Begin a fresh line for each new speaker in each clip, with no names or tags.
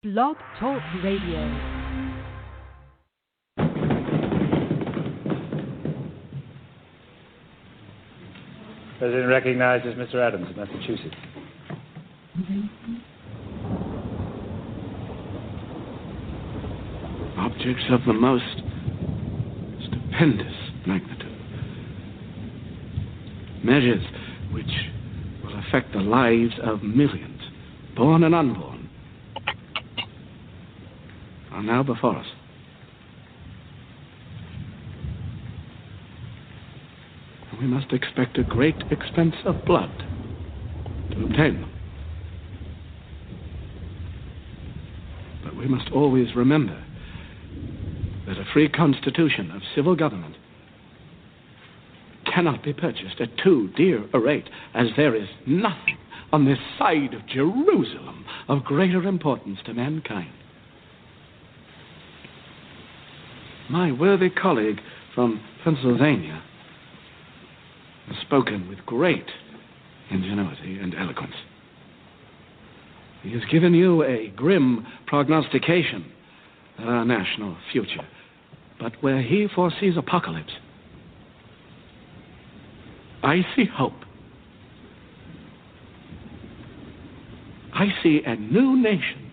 Blog Talk Radio.
President recognizes Mr. Adams of Massachusetts.
Objects of the most stupendous magnitude. Measures which will affect the lives of millions, born and unborn, are now before us. We must expect a great expense of blood to obtain them. But we must always remember that a free constitution of civil government cannot be purchased at too dear a rate, as there is nothing on this side of Jerusalem of greater importance to mankind. My worthy colleague from Pennsylvania has spoken with great ingenuity and eloquence. He has given you a grim prognostication of our national future, but where he foresees apocalypse, I see hope. I see a new nation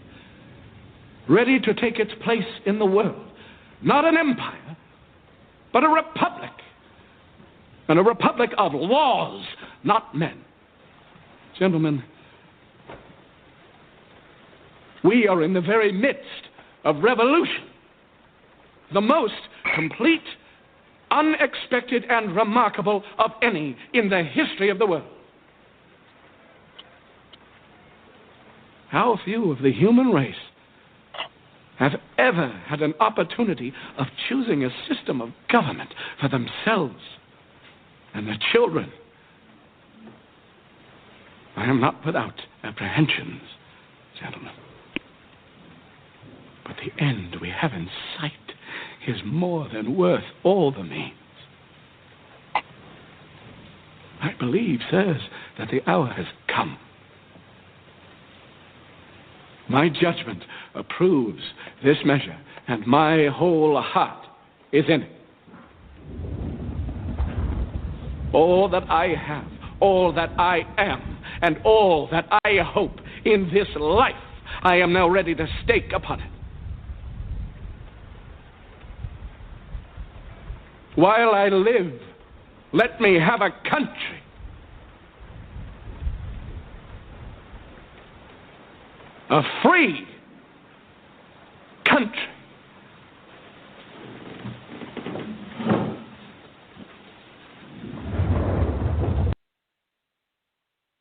ready to take its place in the world. Not an empire, but a republic. And a republic of laws, not men. Gentlemen, we are in the very midst of revolution. The most complete, unexpected, and remarkable of any in the history of the world. How few of the human race have ever had an opportunity of choosing a system of government for themselves and their children. I am not without apprehensions, gentlemen. But the end we have in sight is more than worth all the means. I believe, sirs, that the hour has come. My judgment approves this measure, and my whole heart is in it. All that I have, all that I am, and all that I hope in this life, I am now ready to stake upon it. While I live, let me have a country. A free country.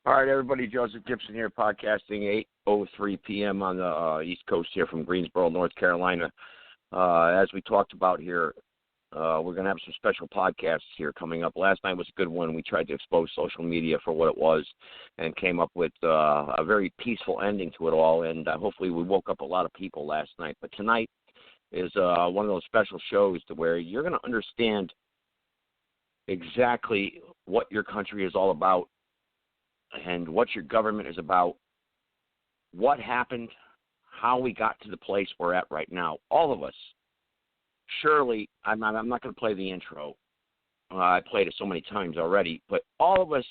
All right, everybody. Joseph Gibson here, podcasting 8:03 p.m. on the East Coast here from Greensboro, North Carolina. As we talked about here, we're going to have some special podcasts here coming up. Last night was a good one. We tried to expose social media for what it was and came up with a very peaceful ending to it all, and hopefully we woke up a lot of people last night. But tonight is one of those special shows to where you're going to understand exactly what your country is all about and what your government is about, what happened, how we got to the place we're at right now. All of us. Surely, I'm not going to play the intro. I played it so many times already. But all of us,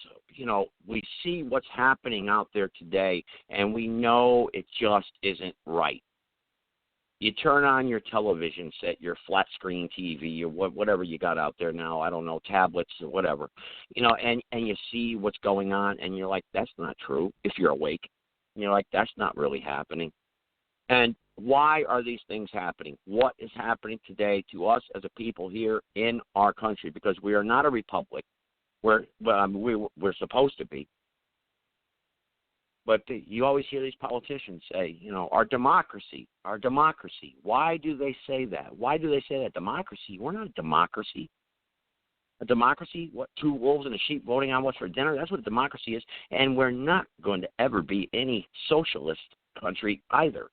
we see what's happening out there today, and we know it just isn't right. You turn on your television set, your flat screen TV, or whatever you got out there now, I don't know, tablets or whatever, and you see what's going on, and you're like, that's not true, if you're awake. And you're like, that's not really happening. And why are these things happening? What is happening today to us as a people here in our country? Because we are not a republic. We're supposed to be. But you always hear these politicians say, our democracy. Why do they say that? Why do they say that? Democracy? We're not a democracy. A democracy? What, two wolves and a sheep voting on what's for dinner? That's what a democracy is. And we're not going to ever be any socialist country either.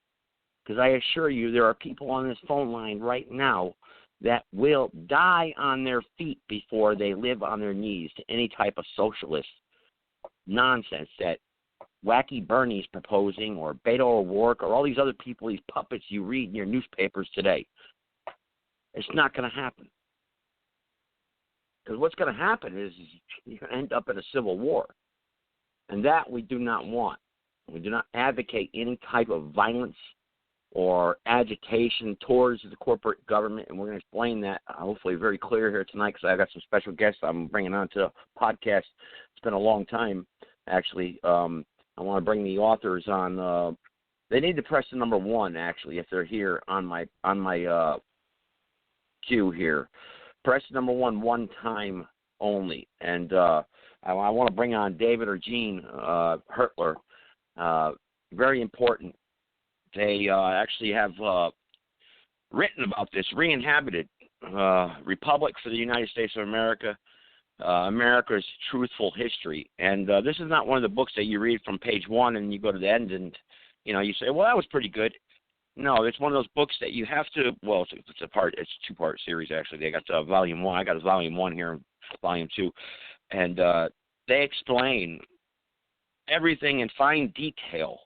Because I assure you there are people on this phone line right now that will die on their feet before they live on their knees to any type of socialist nonsense that Wacky Bernie's proposing, or Beto O'Rourke, or all these other people, these puppets you read in your newspapers today. It's not going to happen. Because what's going to happen is you're going to end up in a civil war. And that we do not want. We do not advocate any type of violence or agitation towards the corporate government, and we're going to explain that hopefully very clear here tonight, because I've got some special guests I'm bringing on to the podcast. It's been a long time, actually. I want to bring the authors on. They need to press the number 1, actually, if they're here on my queue here. Press number 1 time only, and I want to bring on David or Jeanne Hertler. Very important. They actually have written about this, Re-Inhabited, Republic for the United States of America, America's Truthful History. And this is not one of the books that you read from page 1 and you go to the end and, you say, well, that was pretty good. No, it's one of those books that you have to, well, it's a 2-part series, actually. They got volume 1. I got volume 1 here, volume 2. And they explain everything in fine detail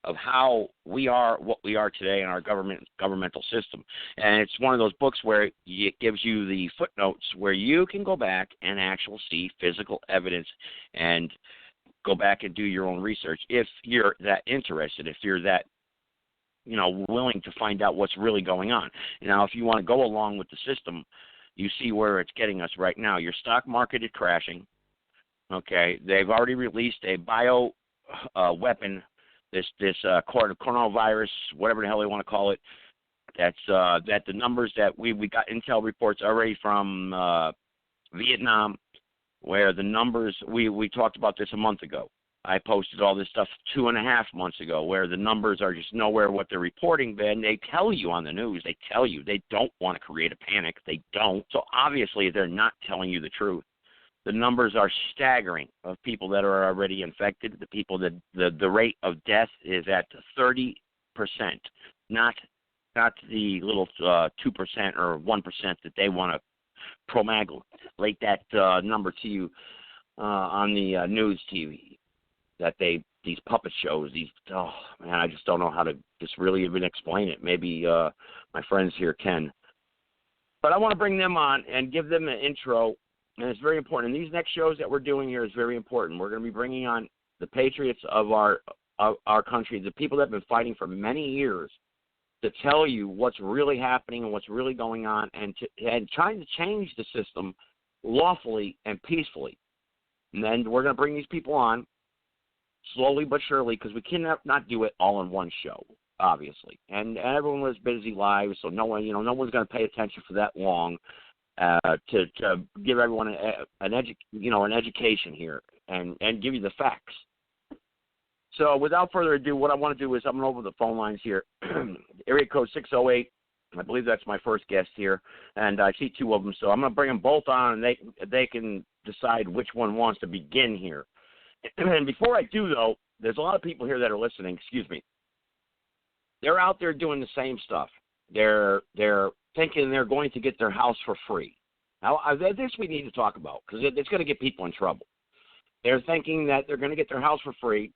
of how we are what we are today in our governmental system. And it's one of those books where it gives you the footnotes where you can go back and actually see physical evidence and go back and do your own research if you're that interested, if you're that willing to find out what's really going on. Now, if you want to go along with the system, you see where it's getting us right now. Your stock market is crashing. Okay, they've already released a bio weapon, this coronavirus, whatever the hell they want to call it. That the numbers that we got intel reports already from Vietnam, where the numbers we talked about this a month ago. I posted all this stuff 2.5 months ago, where the numbers are just nowhere what they're reporting. Then they tell you on the news, they tell you they don't want to create a panic. They don't. So obviously they're not telling you the truth. The numbers are staggering of people that are already infected. The people that the rate of death is at 30%, not the little 2% or 1% that they want to promulgate that number to you on the news TV. That these puppet shows, I just don't know how to just really even explain it. Maybe my friends here can. But I want to bring them on and give them an intro, and it's very important. And these next shows that we're doing here is very important. We're going to be bringing on the patriots of our country, the people that have been fighting for many years, to tell you what's really happening and what's really going on, and trying to change the system lawfully and peacefully. And then we're going to bring these people on, slowly but surely, because we cannot not do it all in one show, obviously. And everyone has busy lives, so no one's going to pay attention for that long to give everyone an education here and give you the facts. So without further ado, what I want to do is I'm going to open the phone lines here. Area code 608. I believe that's my first guest here, and I see 2 of them, so I'm going to bring them both on, and they can decide which one wants to begin here. And before I do, though, there's a lot of people here that are listening. Excuse me. They're out there doing the same stuff. They're thinking they're going to get their house for free. Now, this we need to talk about, because it's going to get people in trouble. They're thinking that they're going to get their house for free,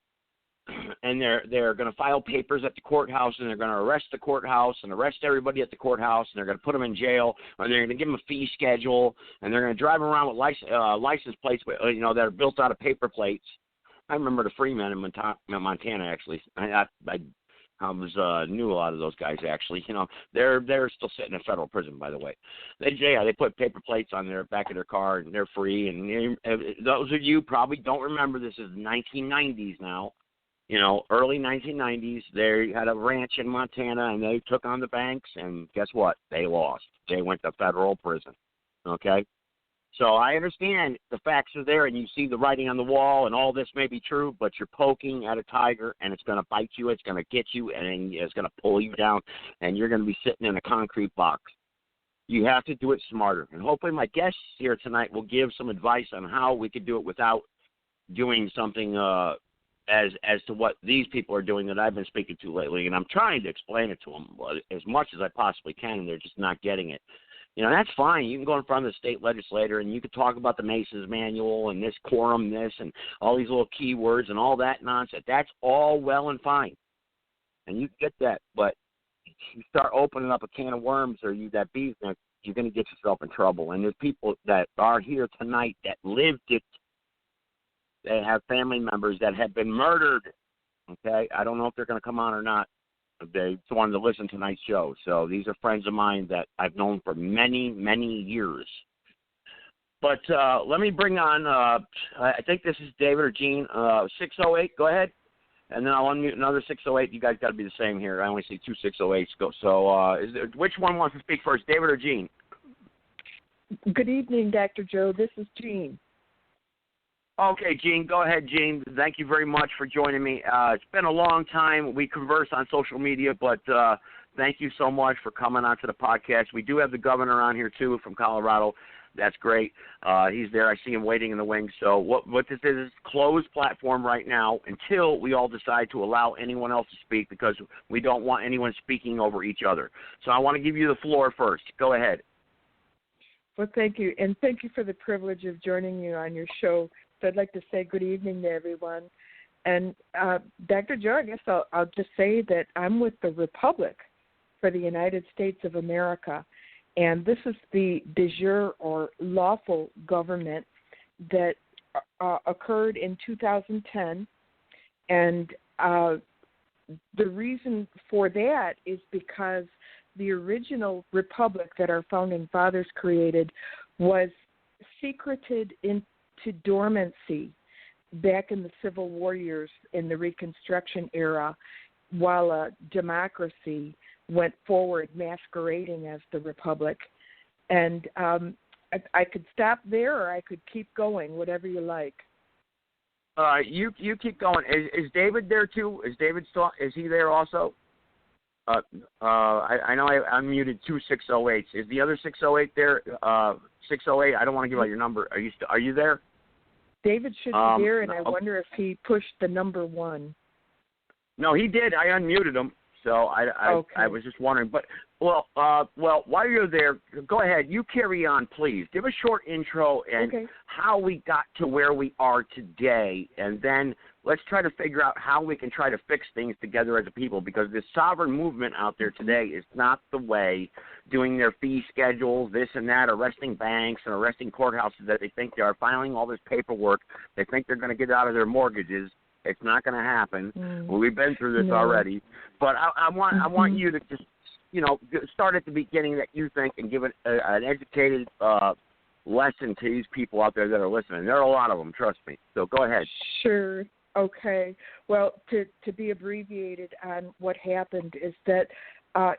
and they're going to file papers at the courthouse, and they're going to arrest the courthouse and arrest everybody at the courthouse, and they're going to put them in jail, or they're going to give them a fee schedule, and they're going to drive around with license plates, that are built out of paper plates. I remember the Freemen in Montana, actually. I knew a lot of those guys, actually. They're still sitting in federal prison, by the way. They put paper plates on their back of their car, and they're free. And those of you probably don't remember, this is the 1990s now. Early 1990s, they had a ranch in Montana, and they took on the banks, and guess what? They lost. They went to federal prison, okay? So I understand the facts are there, and you see the writing on the wall, and all this may be true, but you're poking at a tiger, and it's going to bite you, it's going to get you, and it's going to pull you down, and you're going to be sitting in a concrete box. You have to do it smarter, and hopefully my guests here tonight will give some advice on how we could do it without doing something as to what these people are doing that I've been speaking to lately, and I'm trying to explain it to them as much as I possibly can, and they're just not getting it. That's fine. You can go in front of the state legislator and you can talk about the Masons Manual and this quorum, this, and all these little keywords and all that nonsense. That's all well and fine, and you get that. But you start opening up a can of worms or that bee's nest, you're going to get yourself in trouble. And there's people that are here tonight that lived it. They have family members that have been murdered. Okay, I don't know if they're going to come on or not. They just wanted to listen to tonight's show. So these are friends of mine that I've known for many, many years. But let me bring on, I think this is David or Jeanne, 608. Go ahead. And then I'll unmute another 608. You guys got to be the same here. I only see two 608s. So which one wants to speak first, David or Jeanne?
Good evening, Dr. Joe. This is Jeanne.
Okay, Jeanne, go ahead, Jeanne. Thank you very much for joining me. It's been a long time. We converse on social media, but thank you so much for coming on to the podcast. We do have the governor on here, too, from Colorado. That's great. He's there. I see him waiting in the wings. So what this is a closed platform right now until we all decide to allow anyone else to speak because we don't want anyone speaking over each other. So I want to give you the floor first. Go ahead.
Well, thank you, and thank you for the privilege of joining you on your show. So I'd like to say good evening to everyone. And Dr. Joe, I guess I'll just say that I'm with the Republic for the United States of America. And this is the de jure or lawful government that occurred in 2010. And the reason for that is because the original republic that our founding fathers created was secreted into dormancy back in the Civil War years in the Reconstruction era, while a democracy went forward masquerading as the Republic. And I could stop there or I could keep going, whatever you like.
You keep going. Is David there too? Is he there also? I know I unmuted two 608s. Is the other 608 there? 608. I don't want to give out your number. Are you there?
David should be there, and I wonder if he pushed the number 1.
No, he did. I unmuted him, so I was just wondering. But well, while you're there, go ahead. You carry on, please. Give a short intro and how we got to where we are today, and then let's try to figure out how we can try to fix things together as a people, because this sovereign movement out there today is not the way, doing their fee schedules, this and that, arresting banks and arresting courthouses that they think they are, filing all this paperwork. They think they're going to get out of their mortgages. It's not going to happen. Well, we've been through this already. But I want you to just, start at the beginning that you think and give it an educated lesson to these people out there that are listening. There are a lot of them, trust me. So go ahead.
Sure. Okay. Well, to be abbreviated on what happened is that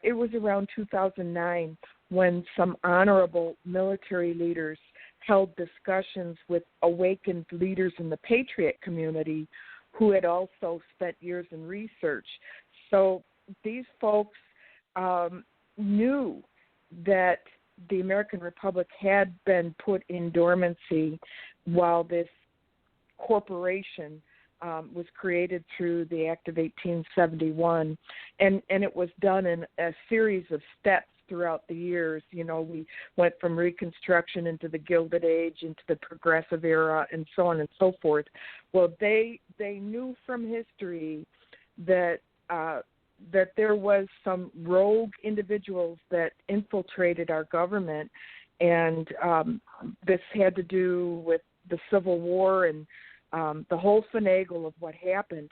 it was around 2009 when some honorable military leaders held discussions with awakened leaders in the patriot community who had also spent years in research. So these folks knew that the American Republic had been put in dormancy while this corporation was created through the Act of 1871, and it was done in a series of steps throughout the years. We went from Reconstruction into the Gilded Age, into the Progressive Era, and so on and so forth. Well, they knew from history that there was some rogue individuals that infiltrated our government, and this had to do with the Civil War and the whole finagle of what happened.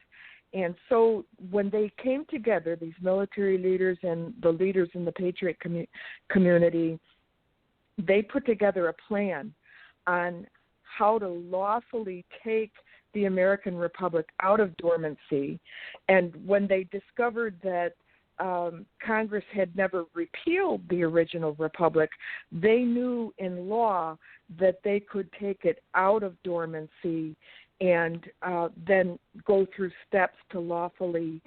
And so when they came together, these military leaders and the leaders in the patriot community, they put together a plan on how to lawfully take the American Republic out of dormancy. And when they discovered that Congress had never repealed the original republic, they knew in law that they could take it out of dormancy and then go through steps to lawfully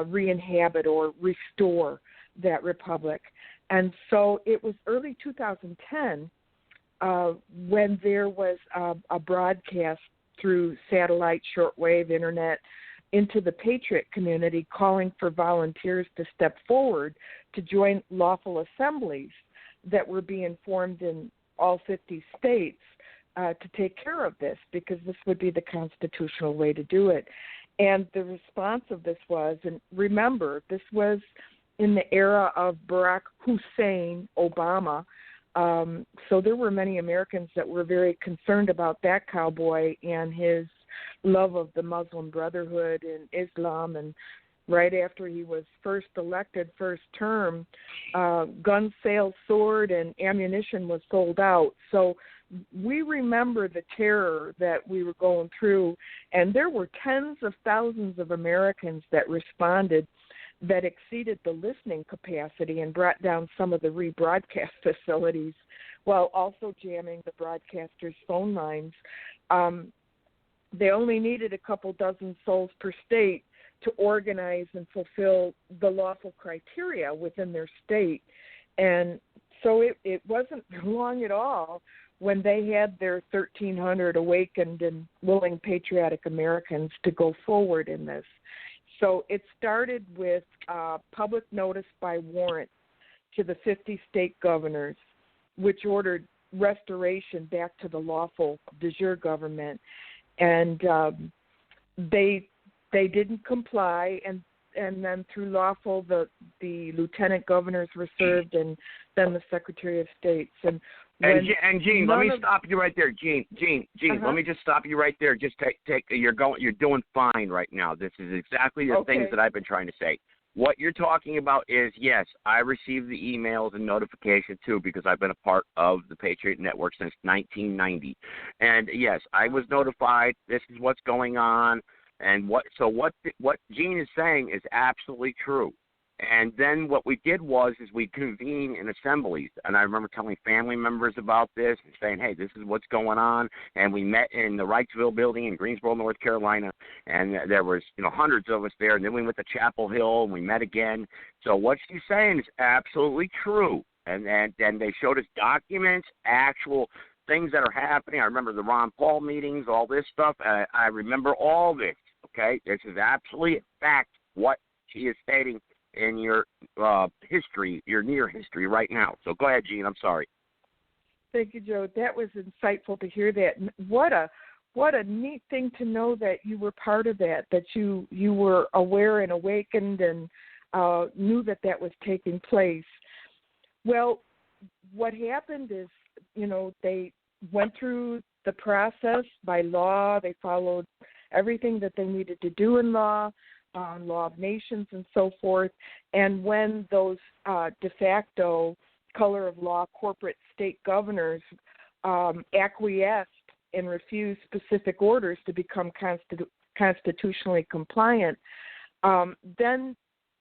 re-inhabit or restore that republic. And so it was early 2010 when there was a broadcast through satellite, shortwave, internet, into the patriot community calling for volunteers to step forward to join lawful assemblies that were being formed in all 50 states to take care of this, because this would be the constitutional way to do it. And the response of this was, and remember, this was in the era of Barack Hussein Obama, so there were many Americans that were very concerned about that cowboy and his love of the Muslim Brotherhood and Islam. And right after he was first elected, first term, gun sales soared and ammunition was sold out. So we remember the terror that we were going through, and there were tens of thousands of Americans that responded that exceeded the listening capacity and brought down some of the rebroadcast facilities while also jamming the broadcasters' phone lines. They only needed a couple dozen souls per state to organize and fulfill the lawful criteria within their state. And so it wasn't long at all when they had their 1,300 awakened and willing patriotic Americans to go forward in this. So it started with public notice by warrant to the 50 state governors, which ordered restoration back to the lawful de jure government. And they didn't comply, and then through lawful, the lieutenant governors were served, and then the Secretary of States. And
Jeanne, let me stop you right there. Jeanne, let me just stop you right there. Just take. You're doing fine right now. This is exactly the things that I've been trying to say. What you're talking about is, yes, I received the emails and notifications too, because I've been a part of the Patriot Network since 1990. And yes, I was notified. This is what's going on. And what Jeanne is saying is absolutely true. And then what we did was we convened in assemblies, and I remember telling family members about this and saying, hey, this is what's going on. And we met in the Wrightsville building in Greensboro, North Carolina, and there was hundreds of us there. And then we went to Chapel Hill, and we met again. So what she's saying is absolutely true. And they showed us documents, actual things that are happening. I remember the Ron Paul meetings, all this stuff. I remember all this, okay? This is absolutely a fact what she is stating in your history, your near history right now. So go ahead, Jeanne. I'm sorry.
Thank you, Joe. That was insightful to hear that. What a neat thing to know that you were part of that you were aware and awakened and knew that was taking place. Well, what happened is, they went through the process by law. They followed everything that they needed to do in law, law of nations and so forth. And when those de facto color of law corporate state governors acquiesced and refused specific orders to become constitutionally compliant, then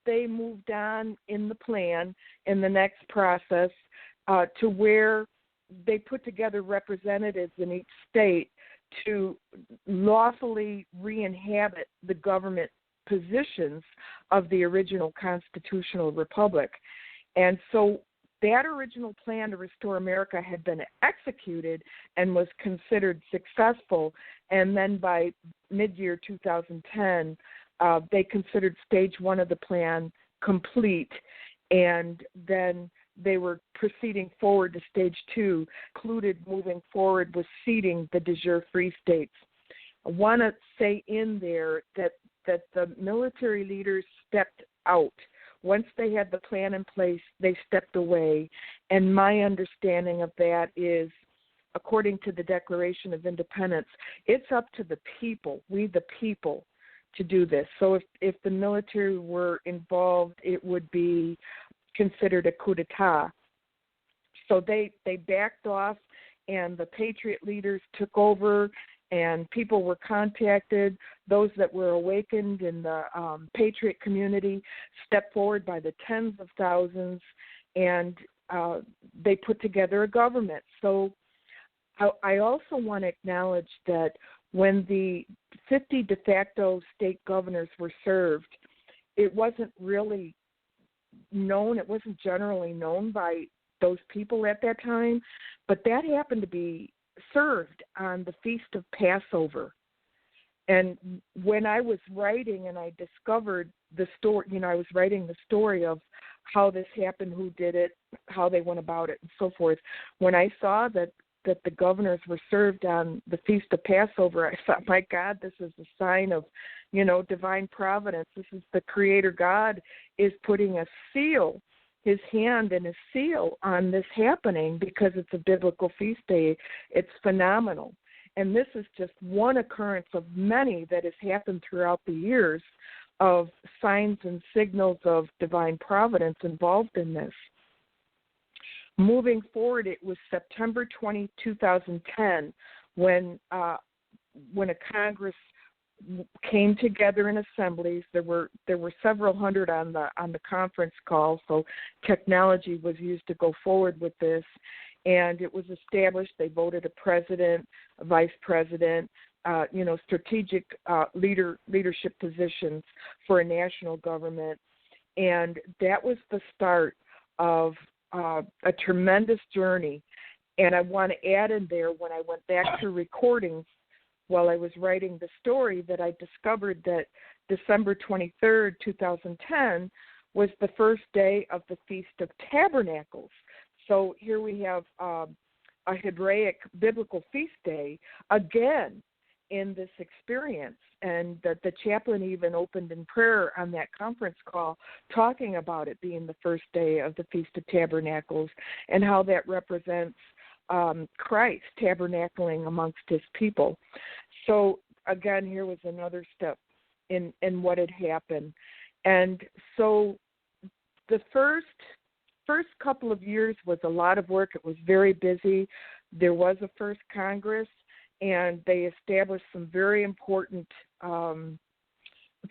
they moved on in the plan in the next process to where they put together representatives in each state to lawfully re-inhabit the government positions of the original constitutional republic. And so that original plan to restore America had been executed and was considered successful. And then by mid-year 2010, they considered stage one of the plan complete. And then they were proceeding forward to stage two, included moving forward with seating the de jure free states. I want to say in there that the military leaders stepped out. Once they had the plan in place, they stepped away. And my understanding of that is, according to the Declaration of Independence, it's up to the people, we the people, to do this. So if the military were involved, it would be considered a coup d'etat. So they backed off, and the Patriot leaders took over, and people were contacted. Those that were awakened in the Patriot community stepped forward by the tens of thousands, and they put together a government. So I also want to acknowledge that when the 50 de facto state governors were served, it wasn't really known, it wasn't generally known by those people at that time, but that happened to be served on the Feast of Passover. And when I was writing and I discovered the story, I was writing the story of how this happened, who did it, how they went about it, and so forth. When I saw that the governors were served on the Feast of Passover, I thought, my God, this is a sign of, divine providence. This is the Creator God is putting a seal, his hand and a seal on this happening because it's a biblical feast day. It's phenomenal. And this is just one occurrence of many that has happened throughout the years of signs and signals of divine providence involved in this. Moving forward, it was September 20, 2010, when a Congress came together in assemblies. There were several hundred on the conference call, so technology was used to go forward with this. And it was established. They voted a president, a vice president, strategic leadership positions for a national government. And that was the start of a tremendous journey. And I want to add in there, when I went back to recordings while I was writing the story, that I discovered that December 23rd, 2010 was the first day of the Feast of Tabernacles. So here we have a Hebraic biblical feast day again in this experience. And the chaplain even opened in prayer on that conference call, talking about it being the first day of the Feast of Tabernacles and how that represents Christ tabernacling amongst his people. So again, here was another step in what had happened. And so the first couple of years was a lot of work. It was very busy. There was a first Congress, and they established some very important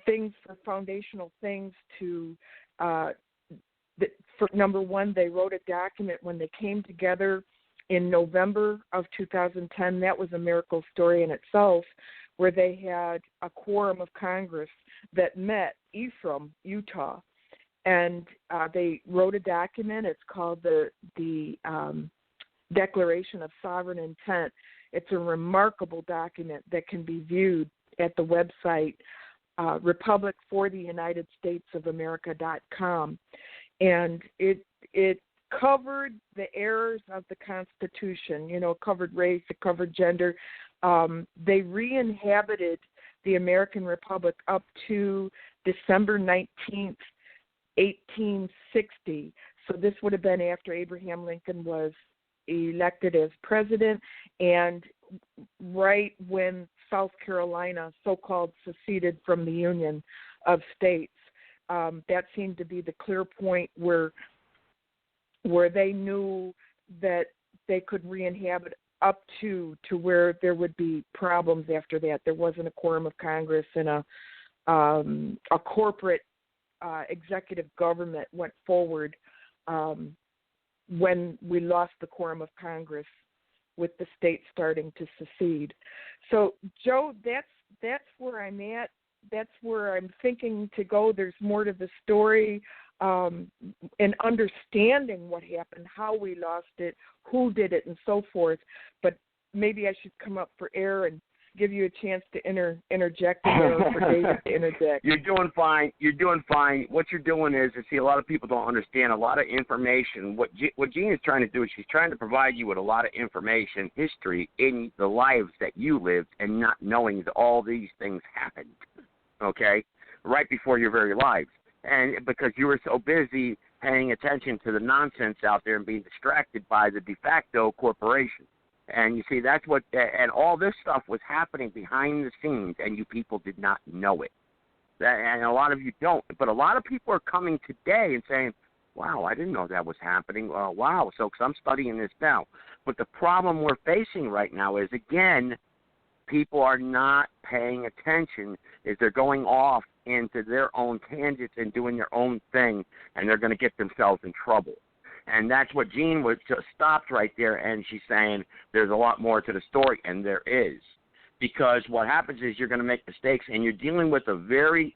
things, for foundational things to, for number one, they wrote a document when they came together in November of 2010. That was a miracle story in itself, where they had a quorum of Congress that met Ephraim, Utah. And they wrote a document. It's called the Declaration of Sovereign Intent. It's a remarkable document that can be viewed at the website republicfortheunitedstatesofamerica.com. And it covered the errors of the Constitution. It covered race, it covered gender. They re-inhabited the American Republic up to December 19th, 1860. So this would have been after Abraham Lincoln was elected as president, and right when South Carolina so-called seceded from the Union of States. That seemed to be the clear point where they knew that they could re-inhabit up to where there would be problems after that. There wasn't a quorum of Congress, and a corporate executive government went forward when we lost the quorum of Congress, with the states starting to secede. So, Joe, that's where I'm at. That's where I'm thinking to go. There's more to the story, and understanding what happened, how we lost it, who did it, and so forth. But maybe I should come up for air and give you a chance to interject there, or for David to interject.
You're doing fine. You're doing fine. What you're doing is, a lot of people don't understand a lot of information. What Jeanne is trying to do is she's trying to provide you with a lot of information, history in the lives that you lived, and not knowing that all these things happened, okay, right before your very lives. And because you were so busy paying attention to the nonsense out there and being distracted by the de facto corporation. And you see, that's what, and all this stuff was happening behind the scenes, and you people did not know it. And a lot of you don't. But a lot of people are coming today and saying, wow, I didn't know that was happening. Wow, so because I'm studying this now. But the problem we're facing right now is, again, people are not paying attention, is they're going off into their own tangents and doing their own thing, and they're going to get themselves in trouble. And that's what Jeanne was just stopped right there, and she's saying there's a lot more to the story, and there is. Because what happens is you're going to make mistakes, and you're dealing with a very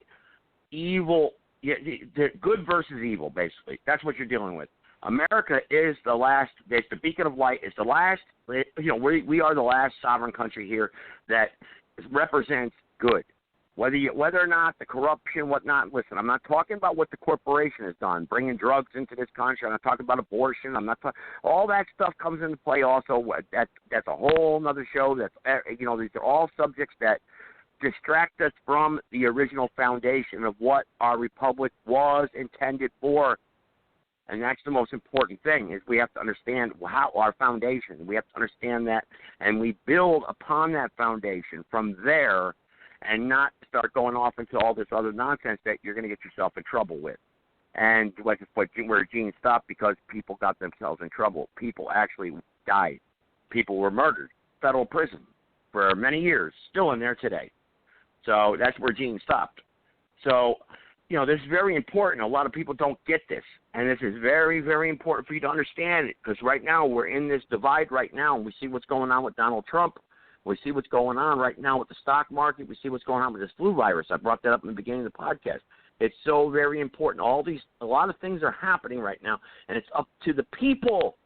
evil, good versus evil, basically. That's what you're dealing with. America is the last, it's the beacon of light. It's the last, we are the last sovereign country here that represents good. Whether or not the corruption, whatnot. Listen, I'm not talking about what the corporation has done, bringing drugs into this country. I'm not talking about abortion. I'm not talking. All that stuff comes into play. Also, that's a whole other show. These are all subjects that distract us from the original foundation of what our republic was intended for. And that's the most important thing, is we have to understand how our foundation. We have to understand that, and we build upon that foundation from there, and not start going off into all this other nonsense that you're going to get yourself in trouble with. And where Jeanne stopped, because people got themselves in trouble. People actually died. People were murdered. Federal prison for many years, still in there today. So that's where Jeanne stopped. So, this is very important. A lot of people don't get this. And this is very, very important for you to understand it, because right now we're in this divide right now, and we see what's going on with Donald Trump. We see what's going on right now with the stock market. We see what's going on with this flu virus. I brought that up in the beginning of the podcast. It's so very important. A lot of things are happening right now, and it's up to the people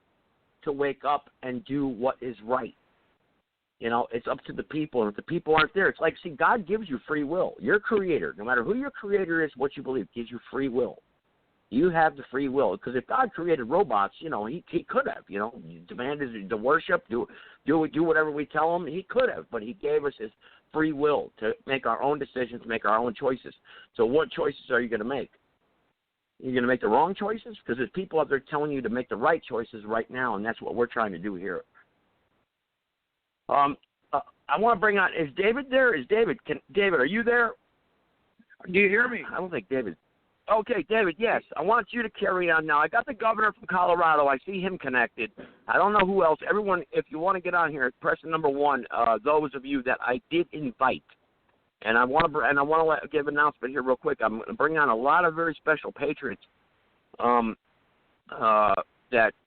to wake up and do what is right. It's up to the people, and if the people aren't there, it's like, see, God gives you free will. Your creator, no matter who your creator is, what you believe, gives you free will. You have the free will, because if God created robots, he could have, demanded to worship, do whatever we tell him. He could have, but he gave us his free will to make our own decisions, make our own choices. So what choices are you going to make? You're going to make the wrong choices? Because there's people out there telling you to make the right choices right now, and that's what we're trying to do here. I want to bring on, is David there? David, are you there?
Do you hear me?
I don't think David. Okay, David, yes. I want you to carry on now. I got the governor from Colorado. I see him connected. I don't know who else. Everyone, if you want to get on here, press the number 1. Those of you that I did invite. And I want to give an announcement here real quick. I'm going to bring on a lot of very special patriots that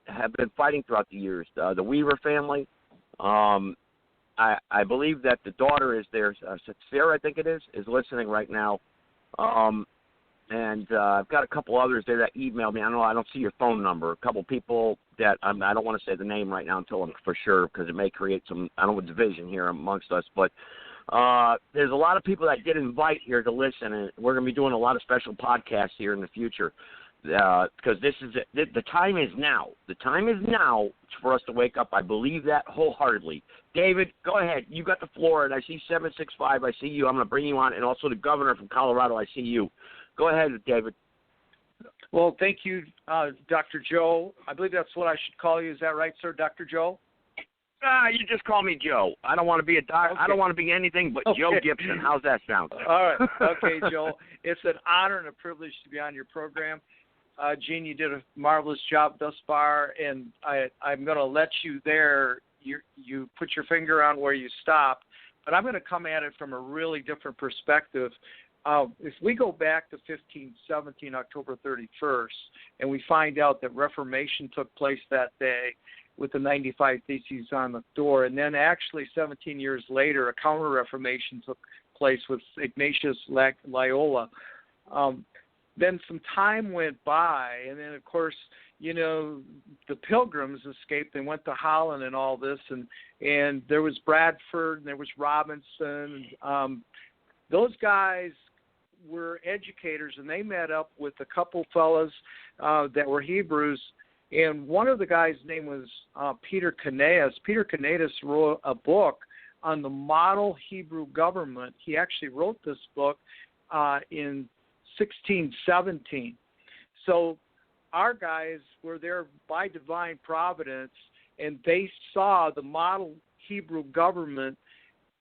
have been fighting throughout the years. The Weaver family. I believe that the daughter is there. Sarah, I think it is listening right now. And I've got a couple others there that emailed me. I don't see your phone number. A couple people that I don't want to say the name right now until I'm for sure, because it may create some division here amongst us. But there's a lot of people that did invite here to listen, and we're going to be doing a lot of special podcasts here in the future. Because the time is now. The time is now for us to wake up. I believe that wholeheartedly. David, go ahead. You got the floor, and I see 765. I see you. I'm going to bring you on, and also the governor from Colorado. I see you. Go ahead, David.
Well, thank you, Dr. Joe. I believe that's what I should call you. Is that right, sir, Dr. Joe?
You just call me Joe. I don't want to be a doctor. Okay. I don't want to be anything but Joe Gibson. How's that sound?
All right. Okay, Joe. It's an honor and a privilege to be on your program. Jeanne, you did a marvelous job thus far, and I'm going to let you there. You put your finger on where you stopped, but I'm going to come at it from a really different perspective. If we go back to 1517, October 31st, and we find out that Reformation took place that day with the 95 Theses on the door, and then actually 17 years later, a Counter-Reformation took place with Ignatius Loyola. Then some time went by, and then, of course, the Pilgrims escaped. They went to Holland and all this, and there was Bradford, and there was Robinson. Those guys were educators, and they met up with a couple fellas that were Hebrews, and one of the guys' name was Peter Canais. Peter Canais wrote a book on the model Hebrew government. He actually wrote this book in 1617. So our guys were there by divine providence, and they saw the model Hebrew government,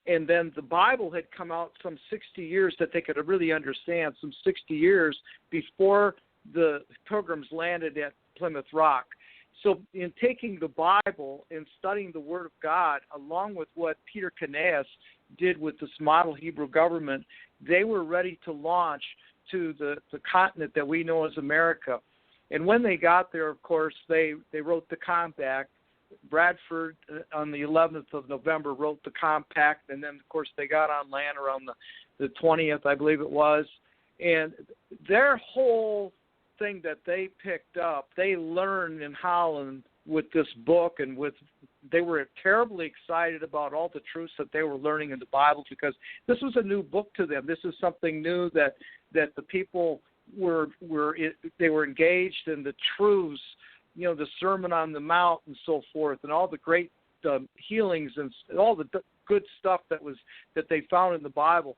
and then the Bible had come out some 60 years that they could really understand, some 60 years before the Pilgrims landed at Plymouth Rock. So in taking the Bible and studying the Word of God, along with what Peter Canais did with this model Hebrew government, they were ready to launch to the continent that we know as America. And when they got there, of course, they wrote the compact. Bradford, on the 11th of November, wrote the compact, and then, of course, they got on land around the 20th, I believe it was. And their whole thing that they picked up, they learned in Holland this book, and they were terribly excited about all the truths that they were learning in the Bible, because this was a new book to them. This is something new that the people were engaged in, the truths, the Sermon on the Mount and so forth, and all the great healings and all the good stuff that they found in the Bible.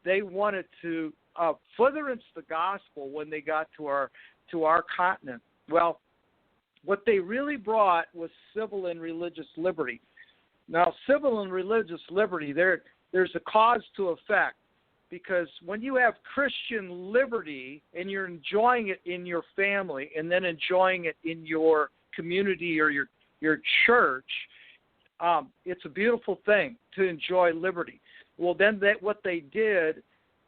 They wanted to furtherance the gospel when they got to our continent. Well, what they really brought was civil and religious liberty. Now, civil and religious liberty, there's a cause to effect, because when you have Christian liberty and you're enjoying it in your family and then enjoying it in your community or your church, it's a beautiful thing to enjoy liberty. Well, then what they did,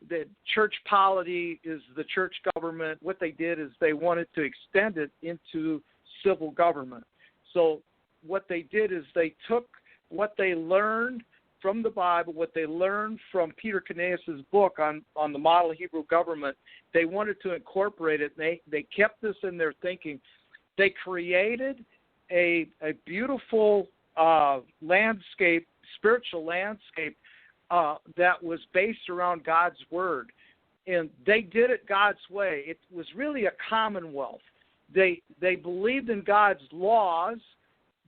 the church polity is the church government. What they did is they wanted to extend it into civil government. So what they did is they took what they learned from the Bible, what they learned from Peter Knaus's book on the model Hebrew government. They wanted to incorporate it. They kept this in their thinking. They created a beautiful landscape, spiritual landscape, that was based around God's word. And they did it God's way. It was really a commonwealth. They believed in God's laws.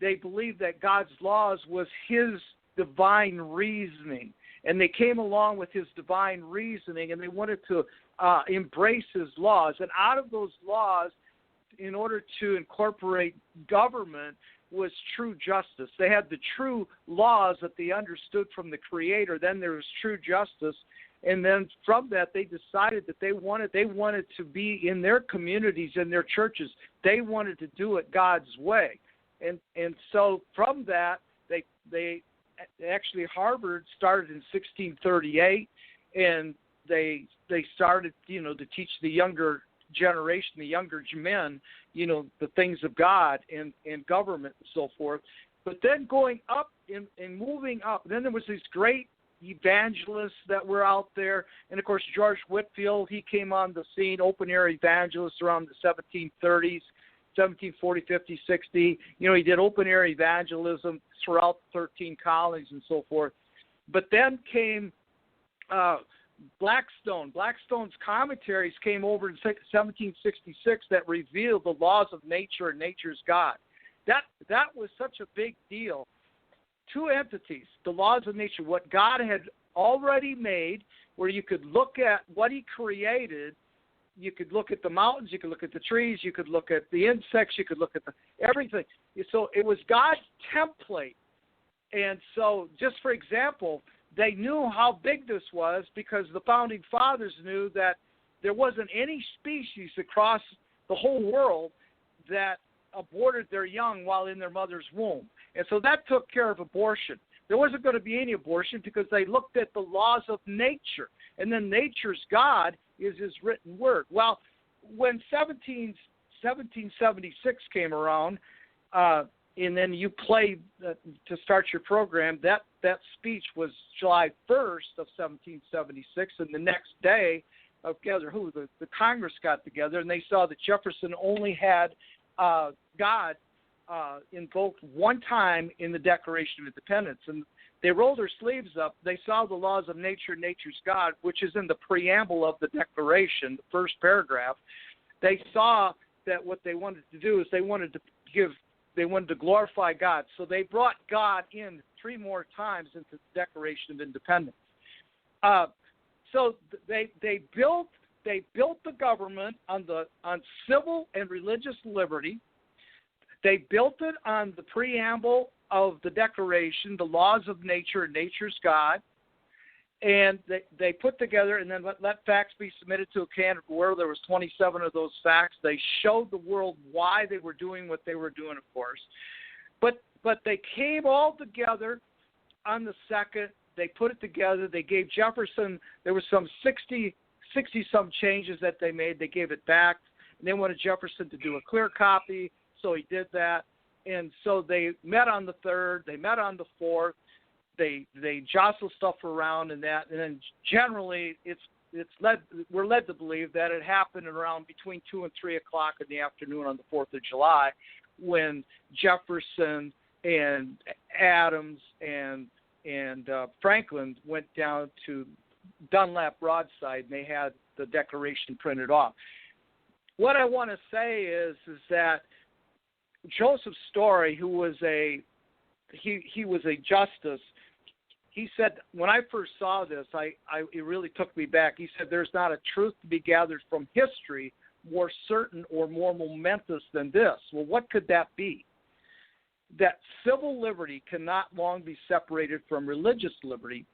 They believed that God's laws was his divine reasoning. And they came along with his divine reasoning, and they wanted to embrace his laws. And out of those laws, in order to incorporate government, was true justice. They had the true laws that they understood from the Creator. Then there was true justice. And then from that, they decided that they wanted to be in their communities, in their churches. They wanted to do it God's way. And so from that, they actually, Harvard started in 1638, and they started, to teach the younger generation, the younger men, the things of God and government and so forth. But then going up and moving up, then there was these great evangelists that were out there. And, of course, George Whitefield, he came on the scene, open-air evangelist around the 1730s, 1740, 50, 60. He did open-air evangelism throughout 13 colonies and so forth. But then came Blackstone. Blackstone's commentaries came over in 1766 that revealed the laws of nature and nature's God. That was such a big deal. Two entities, the laws of nature, what God had already made, where you could look at what he created. You could look at the mountains, you could look at the trees, you could look at the insects, you could look at everything. So it was God's template. And so, just for example, they knew how big this was because the founding fathers knew that there wasn't any species across the whole world that aborted their young while in their mother's womb. And so that took care of abortion. There wasn't going to be any abortion because they looked at the laws of nature. And then nature's God is his written word. Well, when 1776 came around, and then you played to start your program, that speech was July 1st of 1776, and the next day, the Congress got together, and they saw that Jefferson only had God invoked one time in the Declaration of Independence, and they rolled their sleeves up. They saw the laws of nature, nature's God, which is in the preamble of the Declaration, the first paragraph. They saw that what they wanted to do is they wanted to glorify God. So they brought God in 3 more times into the Declaration of Independence. So they built the government on civil and religious liberty. They built it on the preamble of the Declaration, the laws of nature and nature's God, and they put together, and then let facts be submitted to a candidate where there was 27 of those facts. They showed the world why they were doing what they were doing, of course. But they came all together on the 2nd. They put it together. They gave Jefferson, there was some 60-some changes that they made. They gave it back, and they wanted Jefferson to do a clear copy, so he did that. And so they met on the 3rd. They met on the 4th. They jostle stuff around and that, and then generally we're led to believe that it happened around between 2 and 3 o'clock in the afternoon on the 4th of July, when Jefferson and Adams and Franklin went down to Dunlap Broadside and they had the Declaration printed off. What I want to say is that Joseph Story, who was he was a justice, he said, when I first saw this, it really took me back. He said, there's not a truth to be gathered from history more certain or more momentous than this. Well, what could that be? That civil liberty cannot long be separated from religious liberty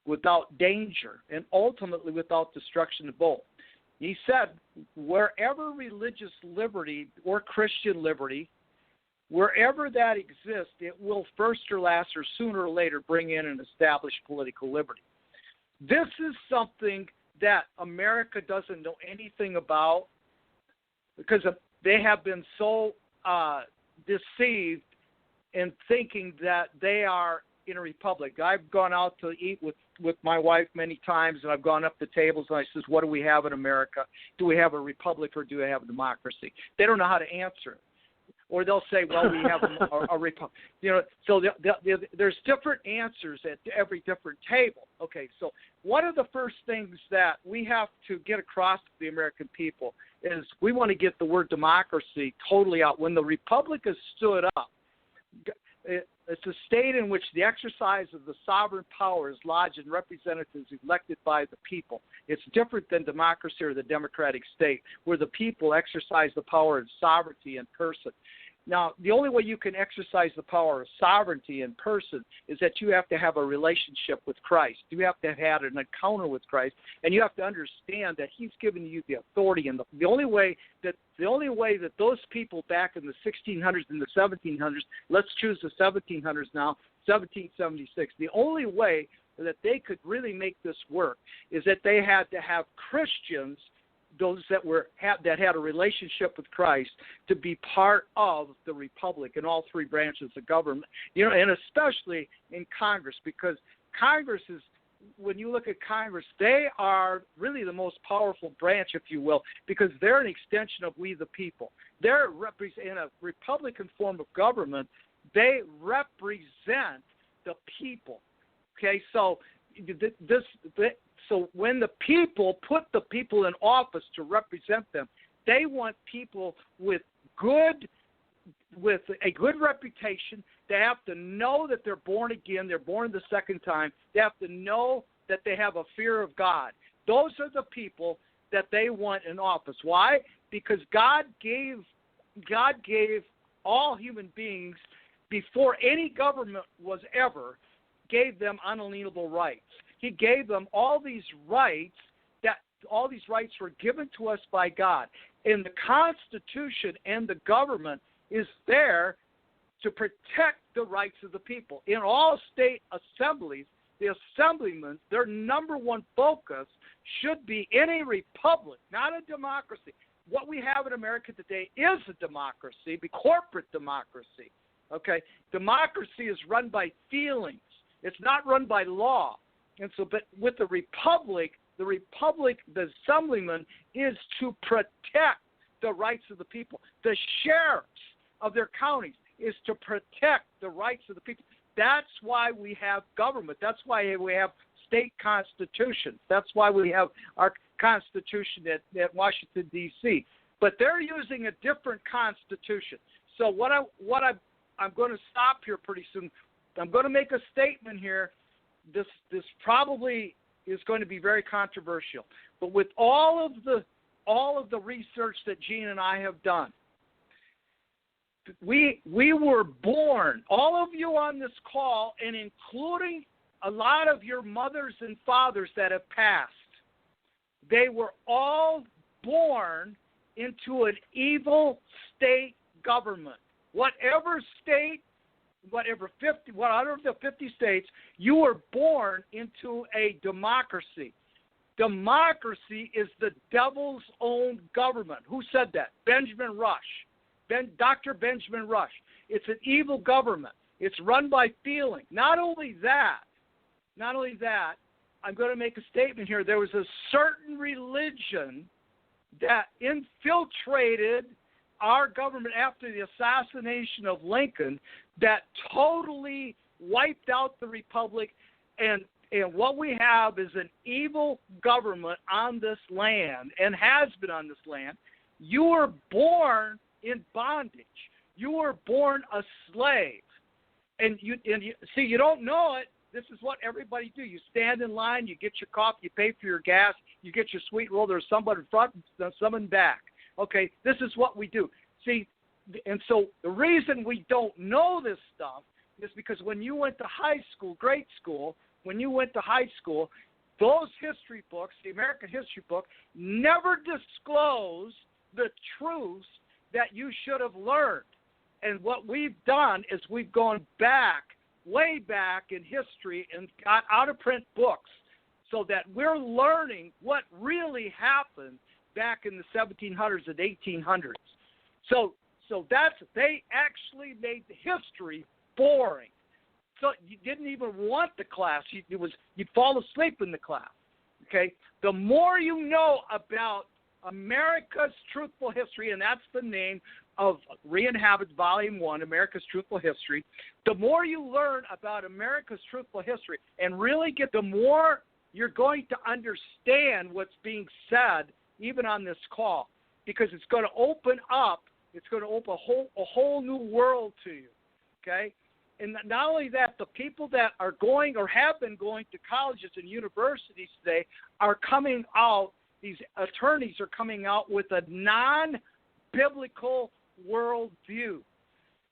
without danger and ultimately without destruction of both. He said, wherever religious liberty or Christian liberty, wherever that exists, it will first or last or sooner or later bring in and establish political liberty. This is something that America doesn't know anything about because they have been so deceived in thinking that they are in a republic. I've gone out to eat with my wife many times, and I've gone up to tables, and I says, what do we have in America? Do we have a republic or do we have a democracy? They don't know how to answer it. Or they'll say, well, we have a republic. So there's different answers at every different table. Okay, so one of the first things that we have to get across to the American people is we want to get the word democracy totally out. When the republic is stood up, it's a state in which the exercise of the sovereign power is lodged in representatives elected by the people. It's different than democracy or the democratic state, where the people exercise the power of sovereignty in person. Now, the only way you can exercise the power of sovereignty in person is that you have to have a relationship with Christ. You have to have had an encounter with Christ, and you have to understand that He's given you the authority. And the only way that those people back in the 1600s and the 1700s, let's choose the 1700s now, 1776, the only way that they could really make this work is that they had to have Christians, those that had a relationship with Christ, to be part of the republic in all three branches of government, and especially in Congress, because Congress is, when you look at Congress, they are really the most powerful branch, if you will, because they're an extension of we the people. They're in a Republican form of government. They represent the people. Okay, so so when the people put the people in office to represent them, they want people with a good reputation. They have to know that they're born again. They're born the second time. They have to know that they have a fear of God. Those are the people that they want in office. Why? Because God gave all human beings, before any government was ever, gave them unalienable rights. He gave them all these rights were given to us by God. And the Constitution and the government is there to protect the rights of the people. In all state assemblies, the assemblymen, their number one focus should be in a republic, not a democracy. What we have in America today is a democracy, the corporate democracy. Okay? Democracy is run by feelings. It's not run by law. And so, but with the republic, the assemblyman is to protect the rights of the people. The sheriffs of their counties is to protect the rights of the people. That's why we have government. That's why we have state constitutions. That's why we have our Constitution at Washington, D.C. But they're using a different constitution. So I'm going to stop here pretty soon. I'm going to make a statement here. This probably is going to be very controversial. But with all of the research that Jeanne and I have done, we were born, all of you on this call, and including a lot of your mothers and fathers that have passed, they were all born into an evil state government. Whatever state, out of the 50 states, you were born into a democracy. Democracy is the devil's own government. Who said that? Benjamin Rush. Dr. Benjamin Rush. It's an evil government. It's run by feeling. Not only that, I'm going to make a statement here. There was a certain religion that infiltrated our government after the assassination of Lincoln that totally wiped out the republic, and what we have is an evil government on this land and has been on this land. You were born in bondage. You were born a slave. And you see, you don't know it. This is what everybody do. You stand in line, you get your coffee, you pay for your gas, you get your sweet roll. There's somebody in front and someone back. Okay, this is what we do. See, and so the reason we don't know this stuff is because when you went to high school, grade school, when you went to high school, those history books, the American history book, never disclosed the truths that you should have learned. And what we've done is we've gone back, way back in history, and got out-of-print books so that we're learning what really happened back in the 1700s and 1800s. So that's, they actually made the history boring. So you didn't even want the class. You'd fall asleep in the class. Okay? The more you know about America's Truthful History, and that's the name of Re-Inhabited Volume 1, America's Truthful History, the more you learn about America's Truthful History and really the more you're going to understand what's being said even on this call, because it's going to open a whole new world to you, okay? And not only that, the people that are going or have been going to colleges and universities today are coming out, these attorneys are coming out with a non-biblical worldview.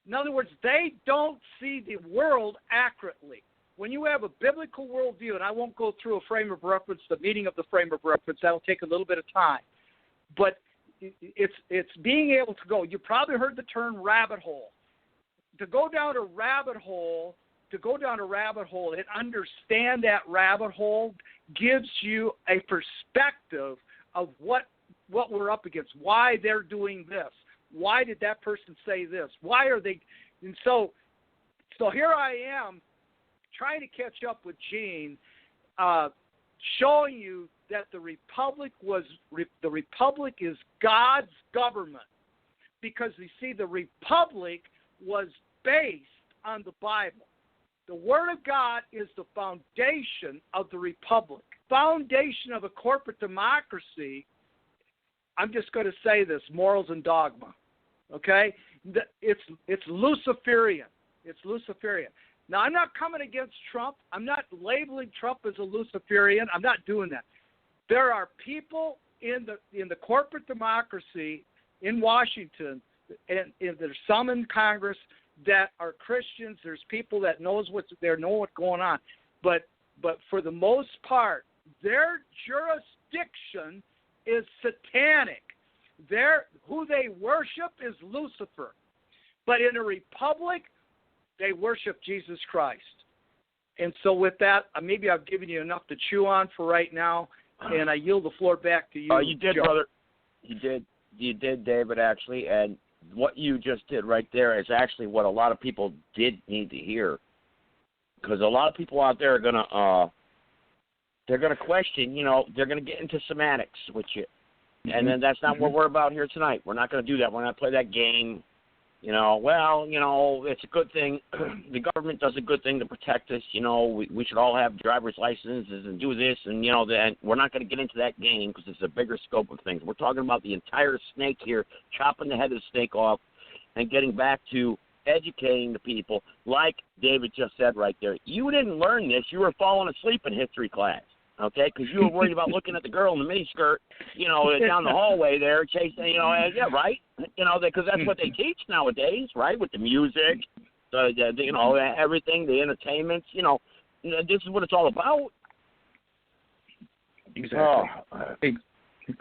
In other words, they don't see the world accurately. When you have a biblical worldview, and I won't go through a frame of reference, the meaning of the frame of reference, that'll take a little bit of time. But it's being able to go. You probably heard the term rabbit hole. To go down a rabbit hole and understand that rabbit hole gives you a perspective of what we're up against, why they're doing this, why did that person say this, why are they, and so here I am trying to catch up with Jeanne, showing you that the republic is God's government, because you see the republic was based on the Bible. The Word of God is the foundation of the republic. Foundation of a corporate democracy, I'm just going to say this, morals and dogma, okay? It's Luciferian. It's Luciferian. Now, I'm not coming against Trump. I'm not labeling Trump as a Luciferian. I'm not doing that. There are people in the corporate democracy in Washington, and there's some in Congress that are Christians. There's people that know what's going on. But for the most part, their jurisdiction is satanic. Who they worship is Lucifer. But in a republic, they worship Jesus Christ. And so with that, maybe I've given you enough to chew on for right now, and I yield the floor back to you.
You did,
Joe.
brother. You did, David, actually. And what you just did right there is actually what a lot of people did need to hear, because a lot of people out there are gonna they're gonna question. They're gonna get into semantics with you, and then that's not what we're about here tonight. We're not gonna do that. We're not play that game. It's a good thing. The government does a good thing to protect us. We should all have driver's licenses and do this, and then we're not going to get into that game because it's a bigger scope of things. We're talking about the entire snake here, chopping the head of the snake off, and getting back to educating the people, like David just said right there. You didn't learn this. You were falling asleep in history class, okay, because you were worried about looking at the girl in the miniskirt, down the hallway there, chasing, yeah, right? Because that's what they teach nowadays, right, with the music, everything, the entertainment, this is what it's all about.
Exactly.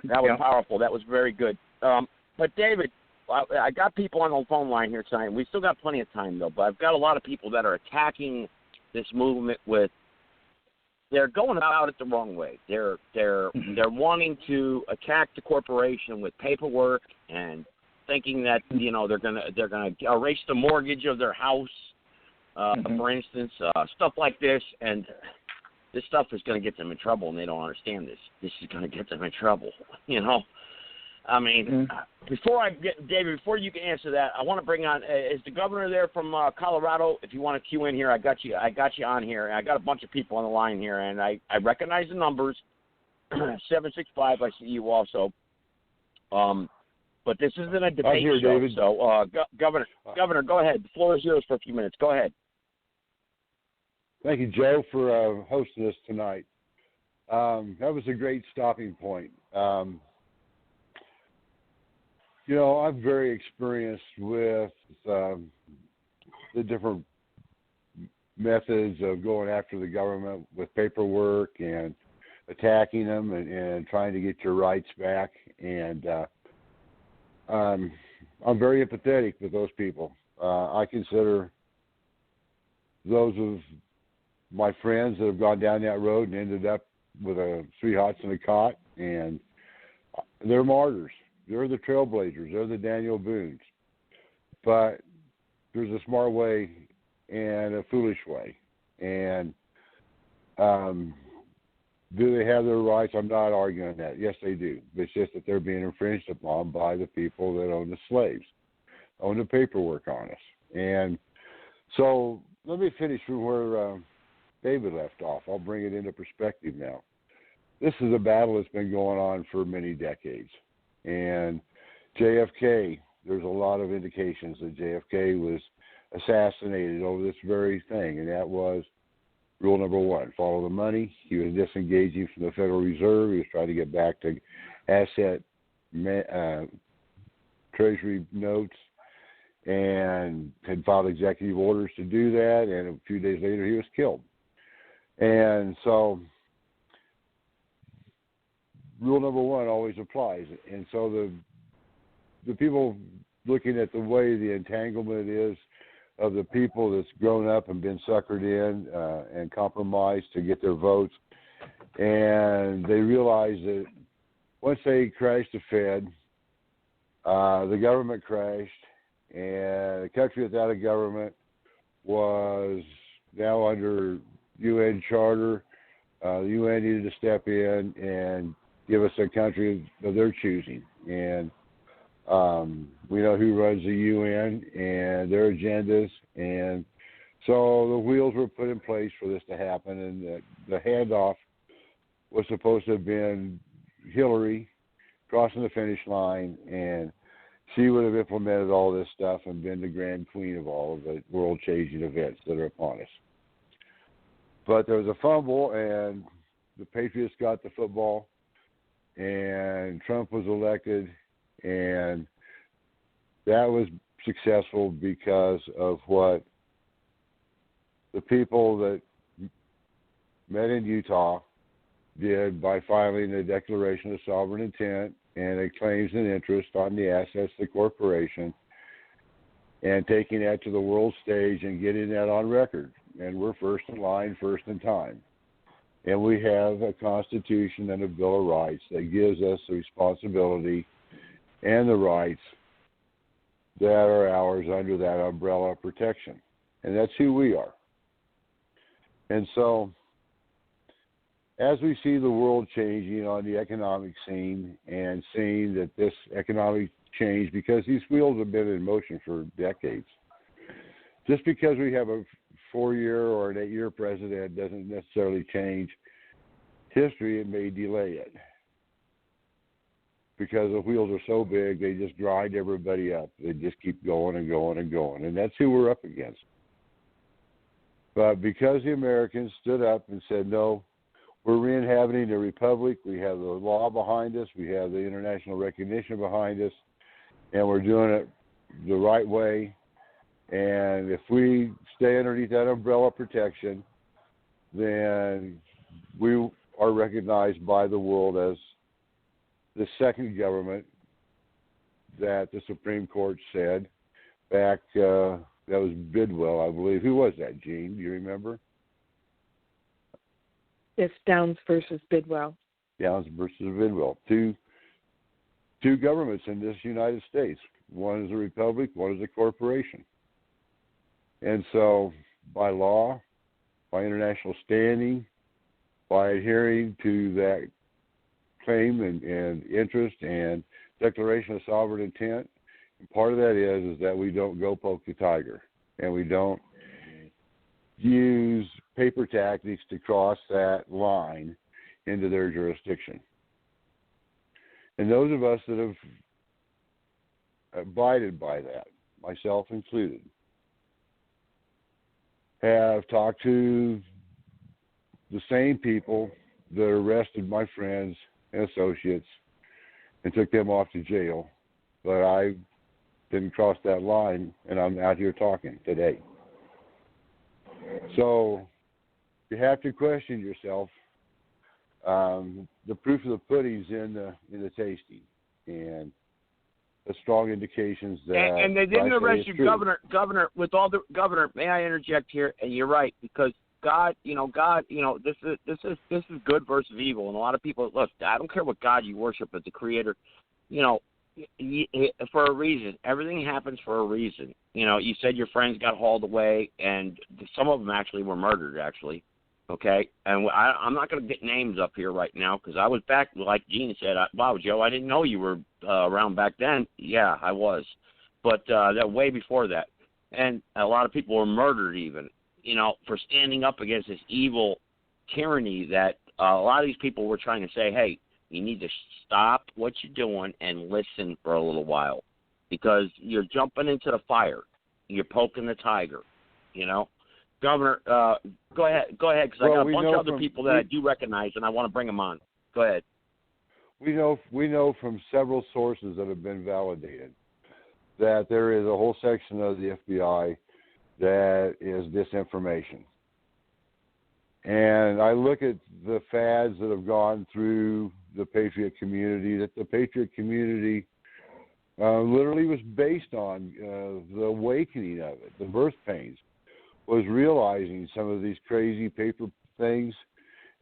That was powerful. That was very good. But, David, I got people on the phone line here tonight. We still got plenty of time, though, but I've got a lot of people that are attacking this movement they're going about it the wrong way. They're wanting to attack the corporation with paperwork and thinking that they're gonna erase the mortgage of their house, for instance, stuff like this, and this stuff is going to get them in trouble, and they don't understand this. This is going to get them in trouble, I mean, before I get David, before you can answer that, I want to bring on is the governor there from Colorado? If you want to cue in here, I got you on here, and I got a bunch of people on the line here, and I recognize the numbers. 765. I see you also. But this isn't a debate
here,
show,
David.
so Governor, go ahead. The floor is yours for a few minutes. Go ahead.
Thank you, Joe, for hosting us tonight. That was a great stopping point. I'm very experienced with the different methods of going after the government with paperwork and attacking them and trying to get your rights back. And I'm very empathetic with those people. I consider those of my friends that have gone down that road and ended up with a sweethearts in a cot, and they're martyrs. They're the trailblazers. They're the Daniel Boones. But there's a smart way and a foolish way. And do they have their rights? I'm not arguing that. Yes, they do. It's just that they're being infringed upon by the people that own the slaves, own the paperwork on us. And so let me finish from where David left off. I'll bring it into perspective now. This is a battle that's been going on for many decades. And JFK, there's a lot of indications that JFK was assassinated over this very thing, and that was rule number one, follow the money. He was disengaging from the Federal Reserve. He was trying to get back to asset treasury notes and had filed executive orders to do that, and a few days later he was killed. And so rule number one always applies. And so the people looking at the way the entanglement is of the people that's grown up and been suckered in and compromised to get their votes, and they realize that once they crashed the Fed, the government crashed, and a country without a government was now under UN charter. The UN needed to step in and give us a country of their choosing. And we know who runs the UN and their agendas. And so the wheels were put in place for this to happen. And the handoff was supposed to have been Hillary crossing the finish line, and she would have implemented all this stuff and been the grand queen of all of the world-changing events that are upon us. But there was a fumble, and the Patriots got the football, and Trump was elected, and that was successful because of what the people that met in Utah did by filing a declaration of sovereign intent and a claims and interest on the assets of the corporation, and taking that to the world stage and getting that on record. And we're first in line, first in time. And we have a Constitution and a Bill of Rights that gives us the responsibility and the rights that are ours under that umbrella of protection. And that's who we are. And so, as we see the world changing on the economic scene and seeing that this economic change, because these wheels have been in motion for decades, just because we have a 4-year or an 8-year president doesn't necessarily change history. It may delay it because the wheels are so big, they just grind everybody up. They just keep going and going and going, and that's who we're up against. But because the Americans stood up and said, no, we're re-inhabiting a republic, we have the law behind us, we have the international recognition behind us, and we're doing it the right way. And if we stay underneath that umbrella of protection, then we are recognized by the world as the second government that the Supreme Court said back, that was Bidwell, I believe. Who was that, Jeanne? Do you remember?
It's Downs versus Bidwell.
Downs versus Bidwell. Two governments in this United States. One is a republic, one is a corporation. And so, by law, by international standing, by adhering to that claim and interest and Declaration of Sovereign Intent. And part of that is that we don't go poke the tiger, and we don't use paper tactics to cross that line into their jurisdiction. And those of us that have abided by that, myself included, have talked to the same people that arrested my friends and associates and took them off to jail, but I didn't cross that line, and I'm out here talking today. So you have to question yourself. The proof of the pudding's in the tasting, and the strong indications that.
And they didn't arrest you, Governor. With all the Governor, may I interject here? And you're right, because God, this is good versus evil, and a lot of people look. I don't care what God you worship, but the Creator, for a reason. Everything happens for a reason. You said your friends got hauled away, and some of them actually were murdered. Actually, okay. And I'm not going to get names up here right now because I was back, like Jeanne said. Wow, Joe, I didn't know you were around back then. Yeah, I was, but that way before that, and a lot of people were murdered even. For standing up against this evil tyranny that a lot of these people were trying to say, hey, you need to stop what you're doing and listen for a little while because you're jumping into the fire. You're poking the tiger, Governor, go ahead, because I got a bunch of other people that I do recognize, and I want to bring them on. Go ahead.
We know from several sources that have been validated that there is a whole section of the FBI that is disinformation. And I look at the fads that have gone through the Patriot community, that the Patriot community literally was based on the awakening of it, the birth pains, was realizing some of these crazy paper things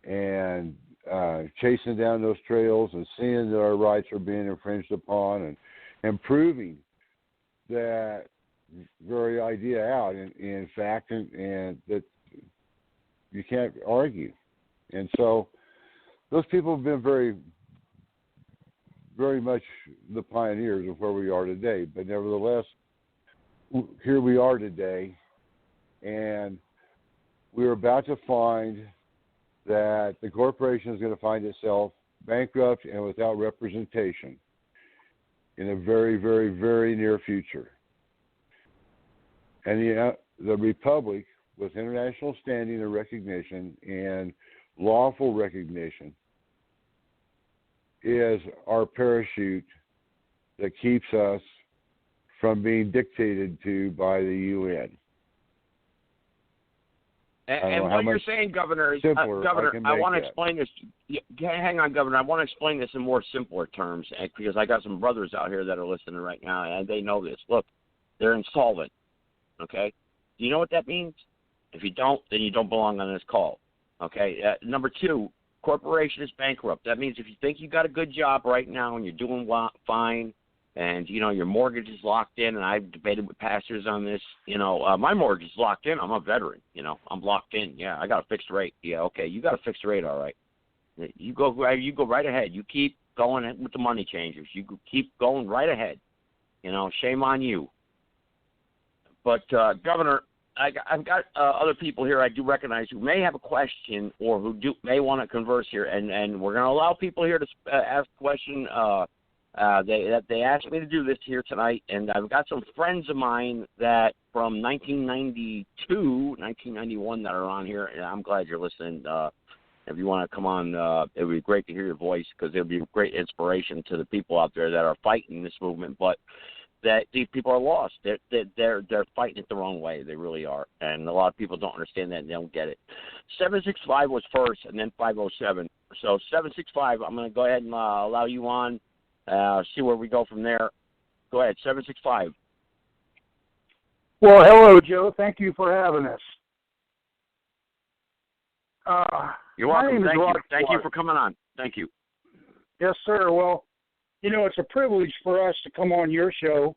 and chasing down those trails and seeing that our rights are being infringed upon and proving that very idea out in fact and that you can't argue. And so those people have been very, very much the pioneers of where we are today. But nevertheless, here we are today, and we're about to find that the corporation is going to find itself bankrupt and without representation in a very, very, very near future. And the Republic, with international standing and recognition and lawful recognition, is our parachute that keeps us from being dictated to by the UN.
And what you're saying, Governor, is, Governor, I want to explain this. Hang on, Governor. I want to explain this in more simpler terms because I got some brothers out here that are listening right now, and they know this. Look, they're insolvent. Okay? Do you know what that means? If you don't, then you don't belong on this call. Okay? Number two, corporation is bankrupt. That means if you think you got a good job right now and you're doing fine and, your mortgage is locked in, and I've debated with pastors on this, my mortgage is locked in. I'm a veteran. I'm locked in. Yeah, I got a fixed rate. Yeah, okay, you got a fixed rate, all right. You go right ahead. You keep going with the money changers. You keep going right ahead. Shame on you. But, Governor, I've got other people here I do recognize who may have a question or who may want to converse here, and we're going to allow people here to ask a question. They asked me to do this here tonight, and I've got some friends of mine that from 1992, 1991 that are on here, and I'm glad you're listening. If you want to come on, it would be great to hear your voice because it would be a great inspiration to the people out there that are fighting this movement, but that these people are lost. They're fighting it the wrong way. They really are. And a lot of people don't understand that and they don't get it. 765 was first and then 507. So 765, I'm going to go ahead and allow you on, see where we go from there. Go ahead, 765.
Well, hello, Joe. Thank you for having us.
You're welcome. Thank you for coming on. Thank you.
Yes, sir. Well, it's a privilege for us to come on your show.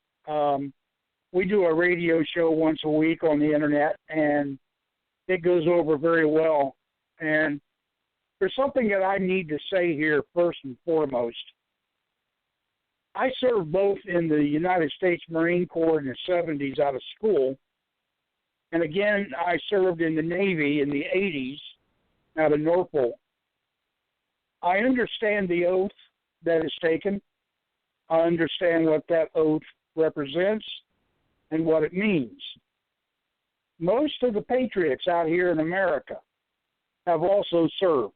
We do a radio show once a week on the internet, and it goes over very well. And there's something that I need to say here first and foremost. I served both in the United States Marine Corps in the 70s out of school, and again, I served in the Navy in the 80s out of Norfolk. I understand the oath that is taken. I understand what that oath represents and what it means. Most of the patriots out here in America have also served.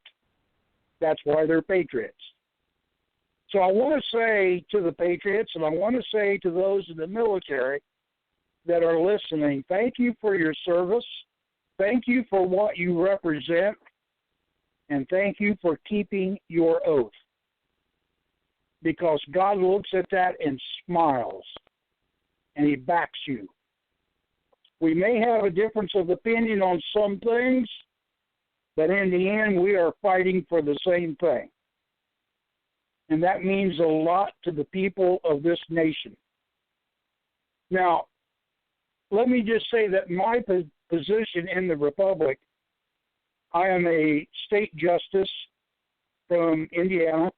That's why they're patriots. So I want to say to the patriots, and I want to say to those in the military that are listening, thank you for your service. Thank you for what you represent. And thank you for keeping your oath. Because God looks at that and smiles. And He backs you. We may have a difference of opinion on some things, but in the end, we are fighting for the same thing. And that means a lot to the people of this nation. Now, let me just say that my position in the Republic, I am a state justice from Indiana.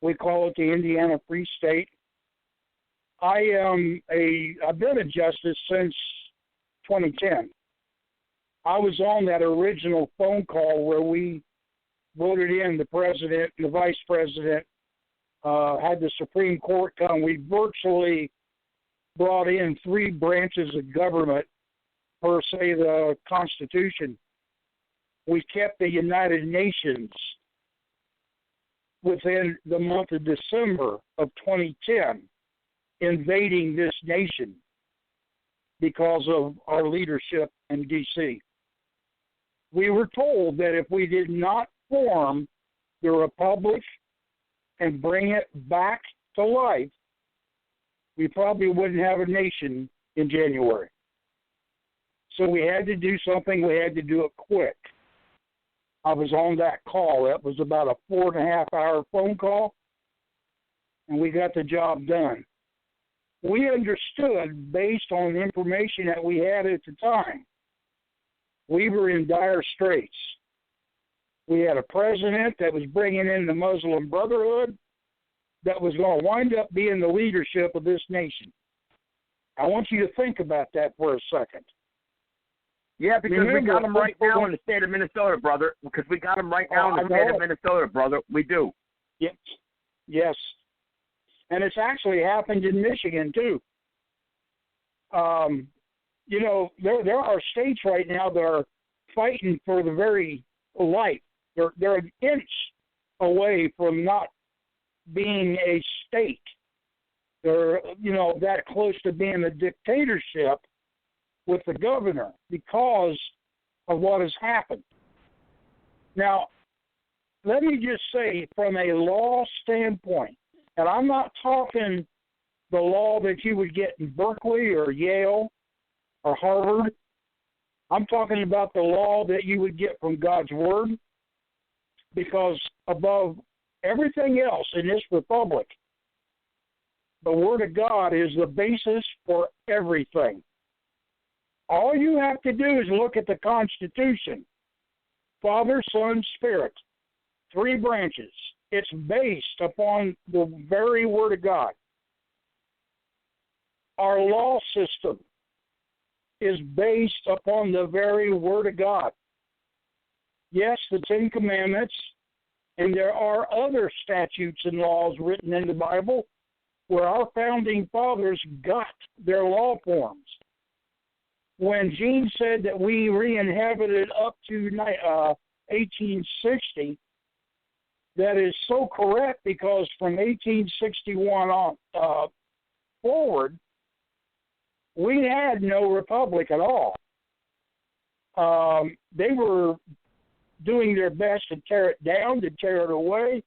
We call it the Indiana Free State. I've been a justice since 2010. I was on that original phone call where we voted in the president and the vice president, had the Supreme Court come. We virtually brought in 3 branches of government per se the Constitution. We kept the United Nations within the month of December of 2010 invading this nation because of our leadership in D.C. We were told that if we did not form the Republic and bring it back to life, we probably wouldn't have a nation in January. So we had to do something. We had to do it quick. I was on that call. That was about a 4.5-hour phone call, and we got the job done. We understood, based on the information that we had at the time, we were in dire straits. We had a president that was bringing in the Muslim Brotherhood that was going to wind up being the leadership of this nation. I want you to think about that for a second.
Yeah, because we got them right now in the state of Minnesota, brother. Because we got them right now in the state of Minnesota, brother. We do.
Yes. And it's actually happened in Michigan, too. You know, there are states right now that are fighting for the very life. They're an inch away from not being a state. They're, you know, that close to being a dictatorship with the governor because of what has happened. Now, let me just say, from a law standpoint, and I'm not talking the law that you would get in Berkeley or Yale or Harvard. I'm talking about the law that you would get from God's Word, because above everything else in this republic, the Word of God is the basis for everything. All you have to do is look at the Constitution. Father, Son, Spirit. 3 branches. It's based upon the very Word of God. Our law system is based upon the very Word of God. Yes, the 10 Commandments, and there are other statutes and laws written in the Bible where our founding fathers got their law forms. When Jeanne said that we re-inhabited up to 1860, that is so correct, because from 1861 on forward, we had no republic at all. They were doing their best to tear it down, to tear it away.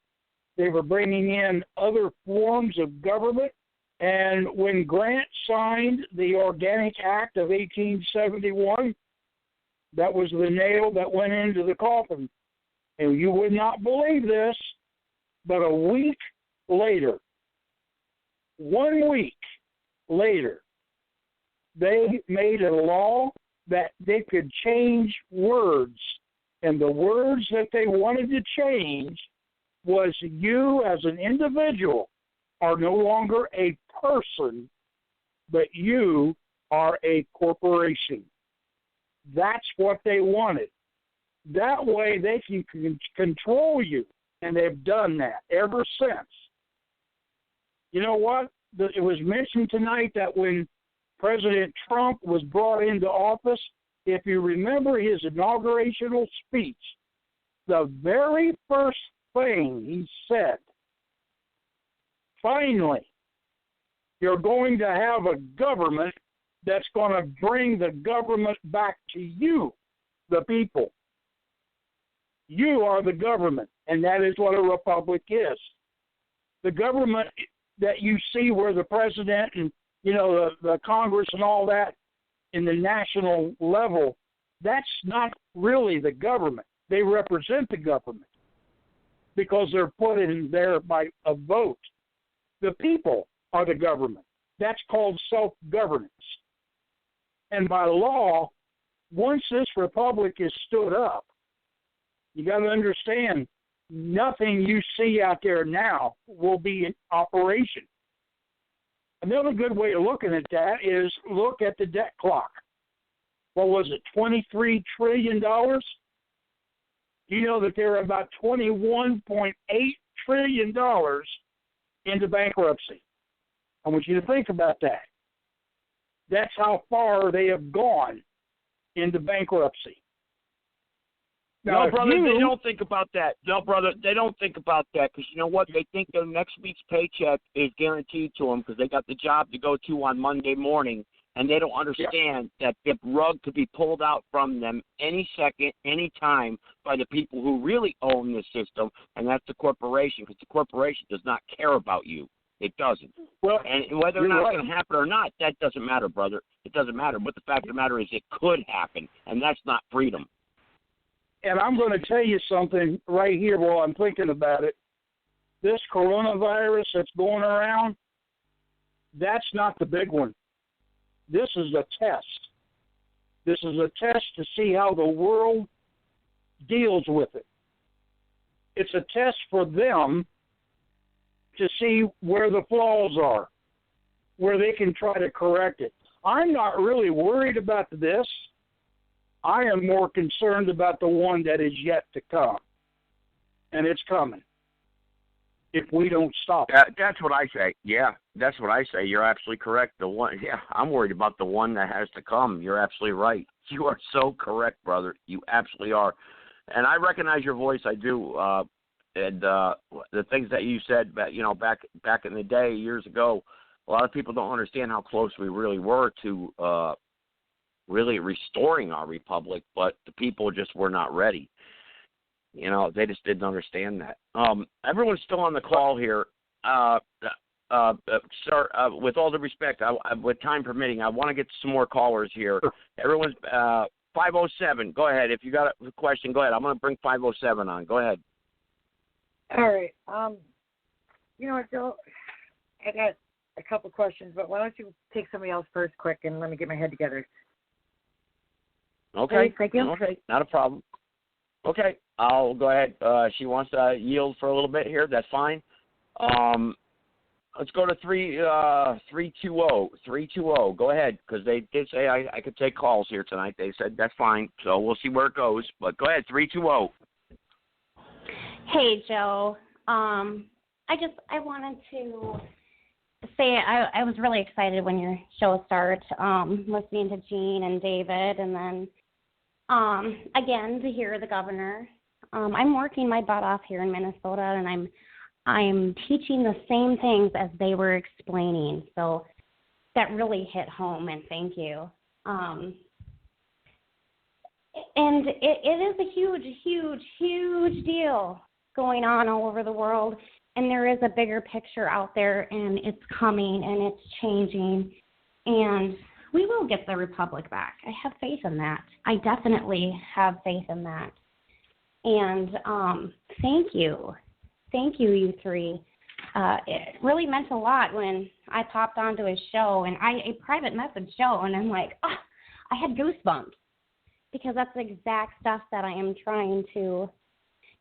They were bringing in other forms of government. And when Grant signed the Organic Act of 1871, that was the nail that went into the coffin. And you would not believe this, but a week later, 1 week later, they made a law that they could change words. And the words that they wanted to change was you as an individual are no longer a person, but you are a corporation. That's what they wanted. That way they can control you, and they've done that ever since. You know what? It was mentioned tonight that when President Trump was brought into office, if you remember his inaugurational speech, the very first thing he said, finally, you're going to have a government that's going to bring the government back to you, the people. You are the government, and that is what a republic is. The government that you see where the president and, the Congress and all that in the national level, that's not really the government. They represent the government because they're put in there by a vote. The people are the government. That's called self-governance. And by law, once this republic is stood up, you got to understand, nothing you see out there now will be in operation. Another good way of looking at that is look at the debt clock. What was it, $23 trillion? You know that there are about $21.8 trillion into bankruptcy. I want you to think about that. That's how far they have gone into bankruptcy. Now,
no, brother, they don't think about that. No, brother, they don't think about that because you know what? They think their next week's paycheck is guaranteed to them because they got the job to go to on Monday morning, and they don't understand that the rug could be pulled out from them any second, any time by the people who really own the system, and that's the corporation because the corporation does not care about you. It doesn't.
Well,
and whether or not it's going to happen or not, that doesn't matter, brother. It doesn't matter. But the fact of the matter is it could happen, and that's not freedom.
And I'm going to tell you something right here while I'm thinking about it. This coronavirus that's going around, that's not the big one. This is a test. This is a test to see how the world deals with it. It's a test for them to see where the flaws are, where they can try to correct it. I'm not really worried about this. I am more concerned about the one that is yet to come. And it's coming if we don't stop it.
That's what I say. Yeah, that's what I say. You're absolutely correct. I'm worried about the one that has to come. You're absolutely right. You are so correct, brother. You absolutely are. And I recognize your voice. I do. And the things that you said, back in the day, years ago, a lot of people don't understand how close we really were to really restoring our republic, but the people just were not ready. They just didn't understand that. Everyone's still on the call here. Sir, with all due respect, with time permitting, I want to get some more callers here. Everyone's 507. Go ahead. If you got a question, go ahead. I'm going to bring 507 on. Go ahead.
All right. Joe, I got a couple questions, but why don't you take somebody else first quick and let me get my head together.
Okay.
Please, thank you.
Okay, not a problem. Okay, I'll go ahead. She wants to yield for a little bit here. That's fine. Let's go to 320. 320. Go ahead, because they did say I could take calls here tonight. They said that's fine, so we'll see where it goes. But go ahead, 320.
Hey, Joe. I wanted to say I was really excited when your show started, listening to Jeanne and David, and then again to hear the governor. I'm working my butt off here in Minnesota, and I'm teaching the same things as they were explaining. So that really hit home, and thank you. And it is a huge, huge, huge deal going on all over the world. And there is a bigger picture out there, and it's coming, and it's changing. And we will get the republic back. I have faith in that. I definitely have faith in that. And thank you. Thank you, you three. It really meant a lot when I popped onto his show, and a private message show, and I'm like, I had goosebumps, because that's the exact stuff that I am trying to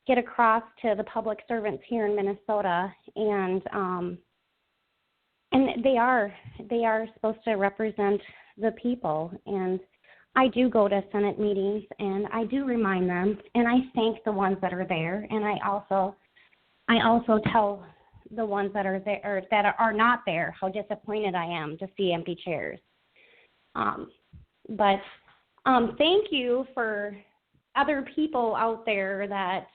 get across to the public servants here in Minnesota. And And they are supposed to represent the people. And I do go to Senate meetings, and I do remind them, and I thank the ones that are there, and I also tell the ones that are there or that are not there how disappointed I am to see empty chairs. But thank you for other people out there that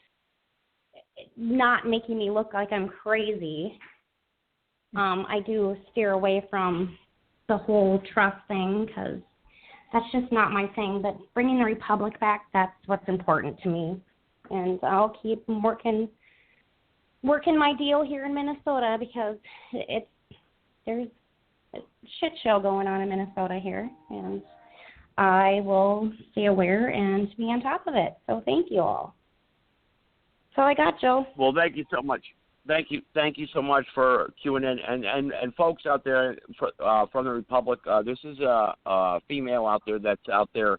not making me look like I'm crazy. I do steer away from the whole trust thing because that's just not my thing. But bringing the republic back, that's what's important to me. And I'll keep working my deal here in Minnesota because there's a shit show going on in Minnesota here. And I will stay aware and be on top of it. So thank you all. That's all I got, Joe.
Well, thank you so much. Thank you so much for queuing in, and folks out there from the Republic. This is a female out there that's out there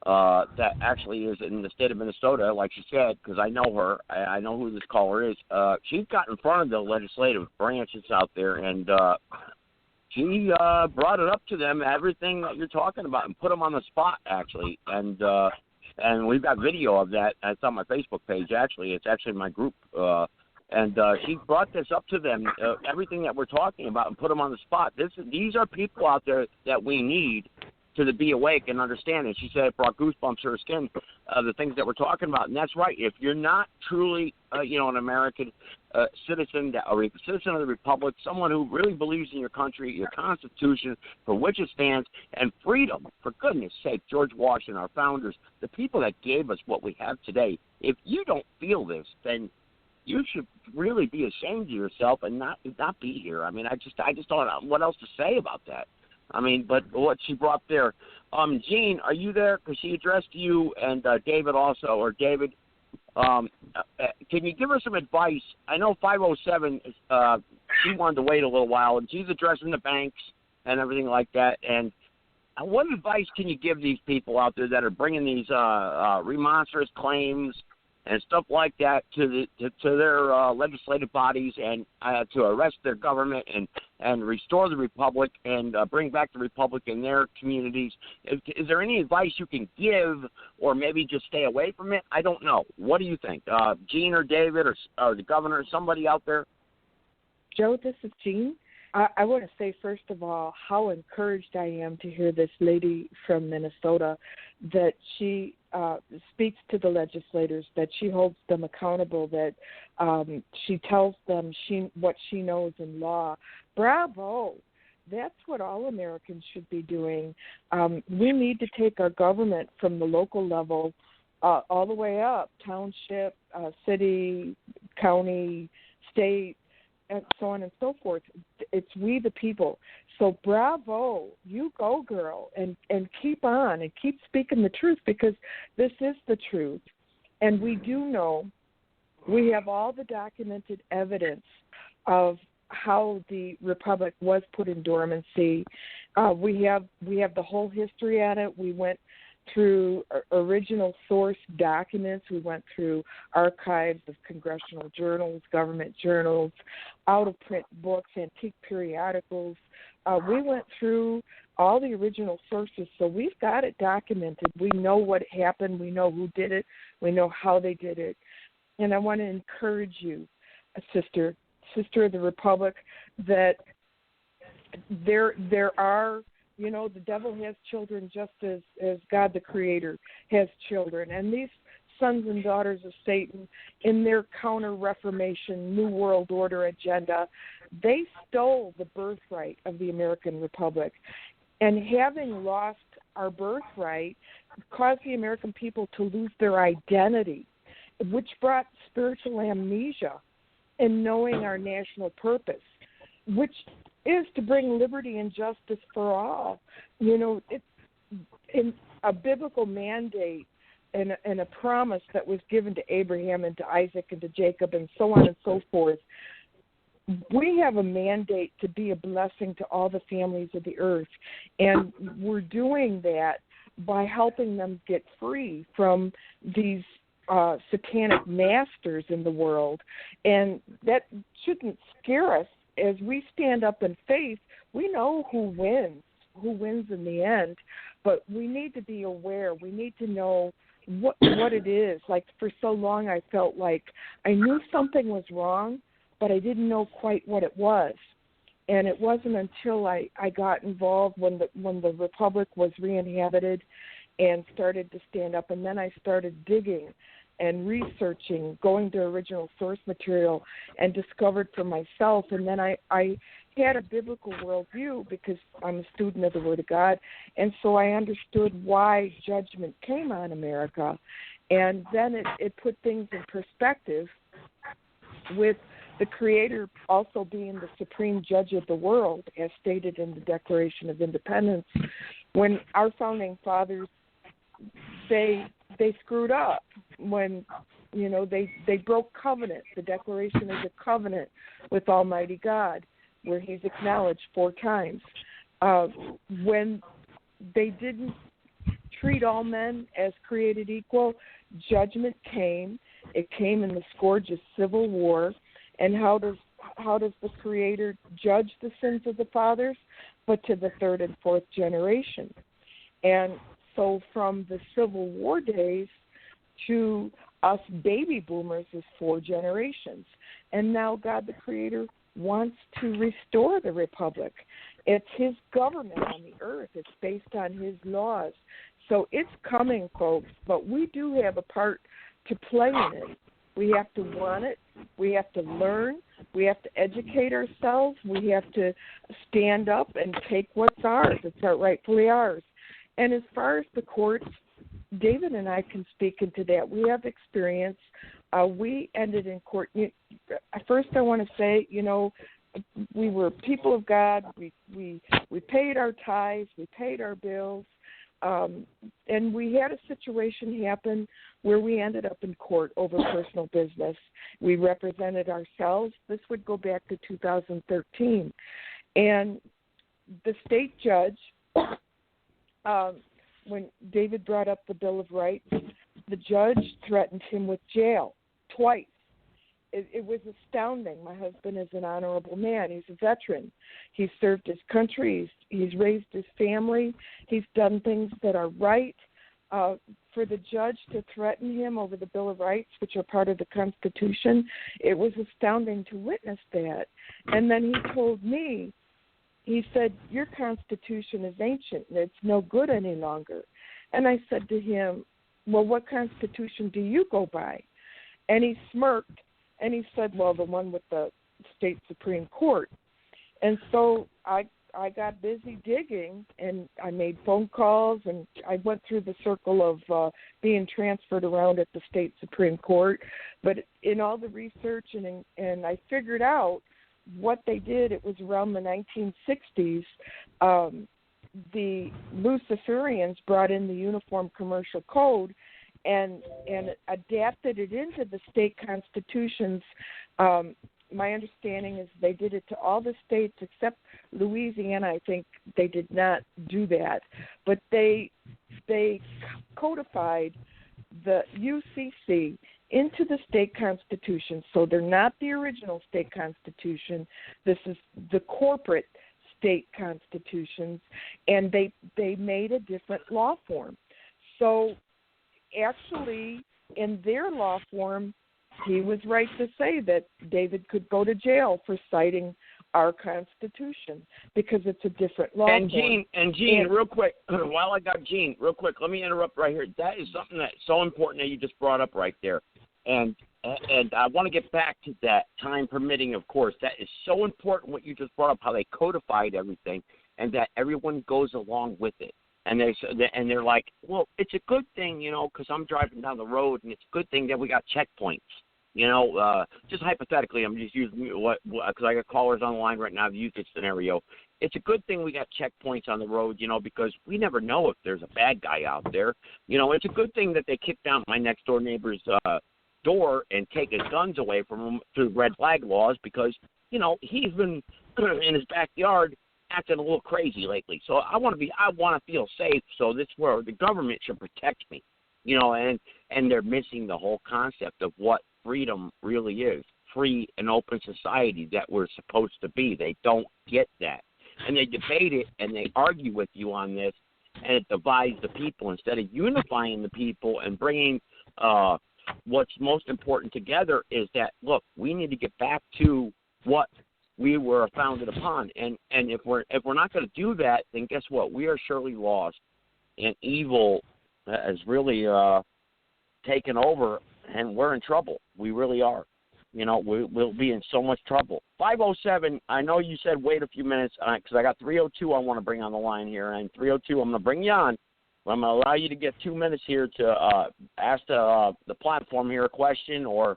that actually is in the state of Minnesota, like she said, because I know her. I know who this caller is. She's got in front of the legislative branches out there, and she brought it up to them, everything that you're talking about, and put them on the spot, actually. And we've got video of that. It's on my Facebook page, actually. It's actually in my group. And she brought this up to them, everything that we're talking about, and put them on the spot. These are people out there that we need to be awake and understand. And she said it brought goosebumps to her skin, the things that we're talking about. And that's right. If you're not truly, an American citizen, or a citizen of the Republic, someone who really believes in your country, your Constitution, for which it stands, and freedom, for goodness sake, George Washington, our founders, the people that gave us what we have today, if you don't feel this, then you should really be ashamed of yourself and not be here. I mean, I just don't know what else to say about that. I mean, but what she brought there. Jeanne, are you there? Because she addressed you and David also. Or David, can you give her some advice? I know 507, she wanted to wait a little while, and she's addressing the banks and everything like that. And what advice can you give these people out there that are bringing these remonstrous claims and stuff like that to their legislative bodies, and to arrest their government and restore the republic and bring back the republic in their communities? Is there any advice you can give, or maybe just stay away from it? I don't know. What do you think, Jeanne or David or the governor, somebody out there?
Joe, this is Jeanne. I want to say, first of all, how encouraged I am to hear this lady from Minnesota, that she speaks to the legislators, that she holds them accountable, that she tells them what she knows in law. Bravo. That's what all Americans should be doing. We need to take our government from the local level all the way up, township, city, county, state, and so on and so forth. It's we the people. So bravo, you go, girl, and keep on and keep speaking the truth, because this is the truth. And we do know, we have all the documented evidence of how the republic was put in dormancy. We have the whole history on it. We went through original source documents. We went through archives of congressional journals, government journals, out-of-print books, antique periodicals. We went through all the original sources, so we've got it documented. We know what happened. We know who did it. We know how they did it. And I want to encourage you, sister of the Republic, that there are, the devil has children just as God the Creator has children. And these sons and daughters of Satan, in their counter-reformation, New World Order agenda, they stole the birthright of the American Republic. And having lost our birthright caused the American people to lose their identity, which brought spiritual amnesia in knowing our national purpose, which is to bring liberty and justice for all. It's in a biblical mandate and a promise that was given to Abraham and to Isaac and to Jacob and so on and so forth. We have a mandate to be a blessing to all the families of the earth, and we're doing that by helping them get free from these satanic masters in the world. And that shouldn't scare us as we stand up in faith, we know who wins in the end, but we need to be aware. We need to know what it is. Like, for so long I felt like I knew something was wrong, but I didn't know quite what it was. And it wasn't until I got involved when the Republic was re-inhabited and started to stand up, and then I started digging and researching, going to original source material, and discovered for myself. And then I had a biblical worldview because I'm a student of the Word of God, and so I understood why judgment came on America. And then it put things in perspective with the Creator also being the supreme judge of the world, as stated in the Declaration of Independence. When our founding fathers, they screwed up when, they broke covenant. The Declaration is a covenant with Almighty God, where He's acknowledged 4 times. When they didn't treat all men as created equal, judgment came. It came in the scourge of civil war. And how does the Creator judge the sins of the fathers? But to the 3rd and 4th generation. And so from the Civil War days to us baby boomers is 4 generations. And now God the Creator wants to restore the Republic. It's His government on the earth. It's based on His laws. So it's coming, folks, but we do have a part to play in it. We have to want it. We have to learn. We have to educate ourselves. We have to stand up and take what's ours. It's rightfully ours. And as far as the courts, David and I can speak into that. We have experience. We ended in court. First, I want to say, we were people of God. We paid our tithes. We paid our bills. And we had a situation happen where we ended up in court over personal business. We represented ourselves. This would go back to 2013. And the state judge, when David brought up the Bill of Rights, the judge threatened him with jail twice. It was astounding. My husband is an honorable man. He's a veteran. He's served his country. He's raised his family. He's done things that are right. For the judge to threaten him over the Bill of Rights, which are part of the Constitution, it was astounding to witness that. And then he told me, he said, your Constitution is ancient and it's no good any longer. And I said to him, well, what Constitution do you go by? And he smirked. And he said, well, the one with the state Supreme Court. And so I got busy digging, and I made phone calls, and I went through the circle of being transferred around at the state Supreme Court. But in all the research, and I figured out what they did. It was around the 1960s. The Luciferians brought in the Uniform Commercial Code, and adapted it into the state constitutions. My understanding is they did it to all the states except Louisiana. I think they did not do that. But they codified the UCC into the state constitution. So they're not the original state constitution. This is the corporate state constitutions, and they made a different law form. So actually, in their law form, he was right to say that David could go to jail for citing our Constitution because it's a different law form.
Jeanne, real quick, while I got Jeanne, real quick, let me interrupt right here. That is something that's so important that you just brought up right there. And I want to get back to that, time permitting, of course. That is so important what you just brought up, how they codified everything and that everyone goes along with it. And they're like, well, it's a good thing, because I'm driving down the road, and it's a good thing that we got checkpoints. Just hypothetically, I'm just using because I got callers on the line right now. I've used this scenario. It's a good thing we got checkpoints on the road, because we never know if there's a bad guy out there. It's a good thing that they kicked down my next door neighbor's door and take his guns away from him through red flag laws because, he's been in his backyard acting a little crazy lately. So I want to feel safe. So this is where the government should protect me, and they're missing the whole concept of what freedom really is. free and open society that we're supposed to be. They don't get that. And they debate it and they argue with you on this, and it divides the people instead of unifying the people and bringing what's most important together is that, look, we need to get back to what we were founded upon. And if we're not going to do that, then guess what? We are surely lost. And evil has really taken over, and we're in trouble. We really are. You know, we'll be in so much trouble. 507, I know you said wait a few minutes because I got 302 I want to bring on the line here. And 302, I'm going to bring you on. I'm going to allow you to get 2 minutes here to ask the platform here a question or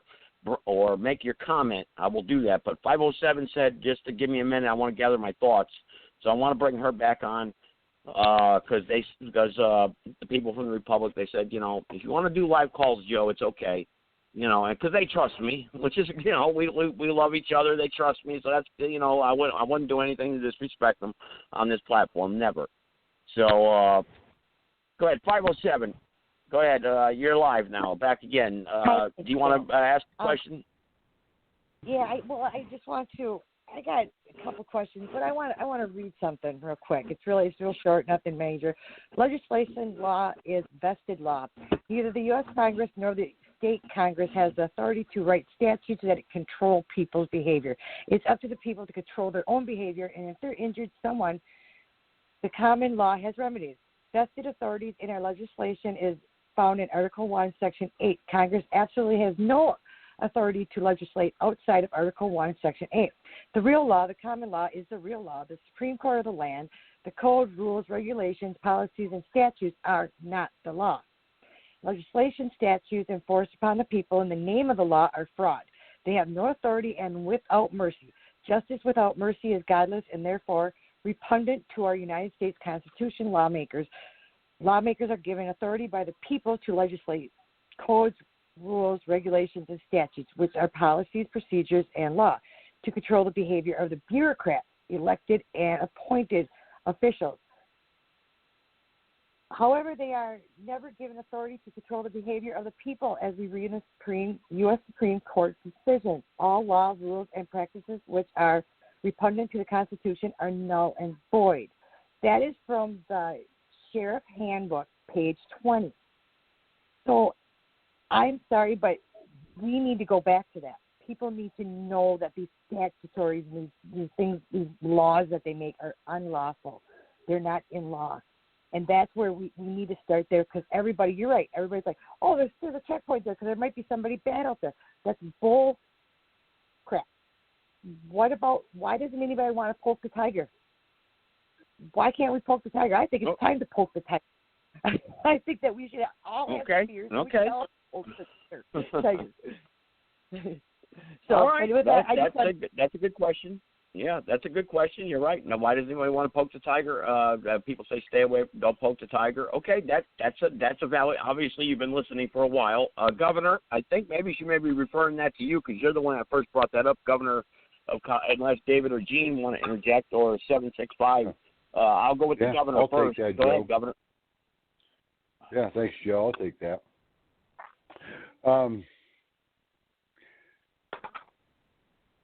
make your comment. I will do that. But 507 said just to give me a minute. I want to gather my thoughts. So I want to bring her back on because the people from the Republic, they said, you know, if you want to do live calls, Joe, it's okay. You know, because they trust me, which is, you know, we love each other. They trust me, so that's, you know, I wouldn't do anything to disrespect them on this platform, never. So go ahead, 507. Go ahead. You're live now. Back again. Do you want to ask a question?
Yeah. I just want to. I got a couple questions, but I want to read something real quick. It's real short, nothing major. Legislation law is vested law. Neither the U.S. Congress nor the state Congress has the authority to write statutes that control people's behavior. It's up to the people to control their own behavior, and if they're injured someone, the common law has remedies. Vested authorities in our legislation is found in Article 1, Section 8. Congress absolutely has no authority to legislate outside of Article 1, Section 8. The real law, the common law, is the real law. The Supreme Court of the land, the code, rules, regulations, policies, and statutes are not the law. Legislation, statutes enforced upon the people in the name of the law are fraud. They have no authority and without mercy. Justice without mercy is godless and therefore repugnant to our United States Constitution. Lawmakers are given authority by the people to legislate codes, rules, regulations, and statutes, which are policies, procedures, and law, to control the behavior of the bureaucrats, elected and appointed officials. However, they are never given authority to control the behavior of the people, as we read in the U.S. Supreme Court decision. All law, rules, and practices which are repugnant to the Constitution are null and void. That is from the Sheriff Handbook, page 20. So I'm sorry, but we need to go back to that. People need to know that these statutories, these things, these laws that they make are unlawful. They're not in law. And that's where we need to start there because everybody, you're right, everybody's like, oh, there's a checkpoint there because there might be somebody bad out there. That's bull crap. Why doesn't anybody want to poke the tiger? Why can't we poke the tiger? I think it's time to poke the tiger. I think that we should all have fears. Okay. We should all poke the tiger. So,
all right. That's a good question. Yeah, that's a good question. You're right. Now, why does anybody want to poke the tiger? People say stay away, don't poke the tiger. Okay, that's a valid. Obviously, you've been listening for a while. Governor, I think maybe she may be referring that to you because you're the one that first brought that up, Governor. Unless David or Jeanne want to interject or 765. I'll go with the governor
I'll
first.
Take that,
go
Joe.
ahead, Governor.
Yeah, thanks, Joe. I'll take that.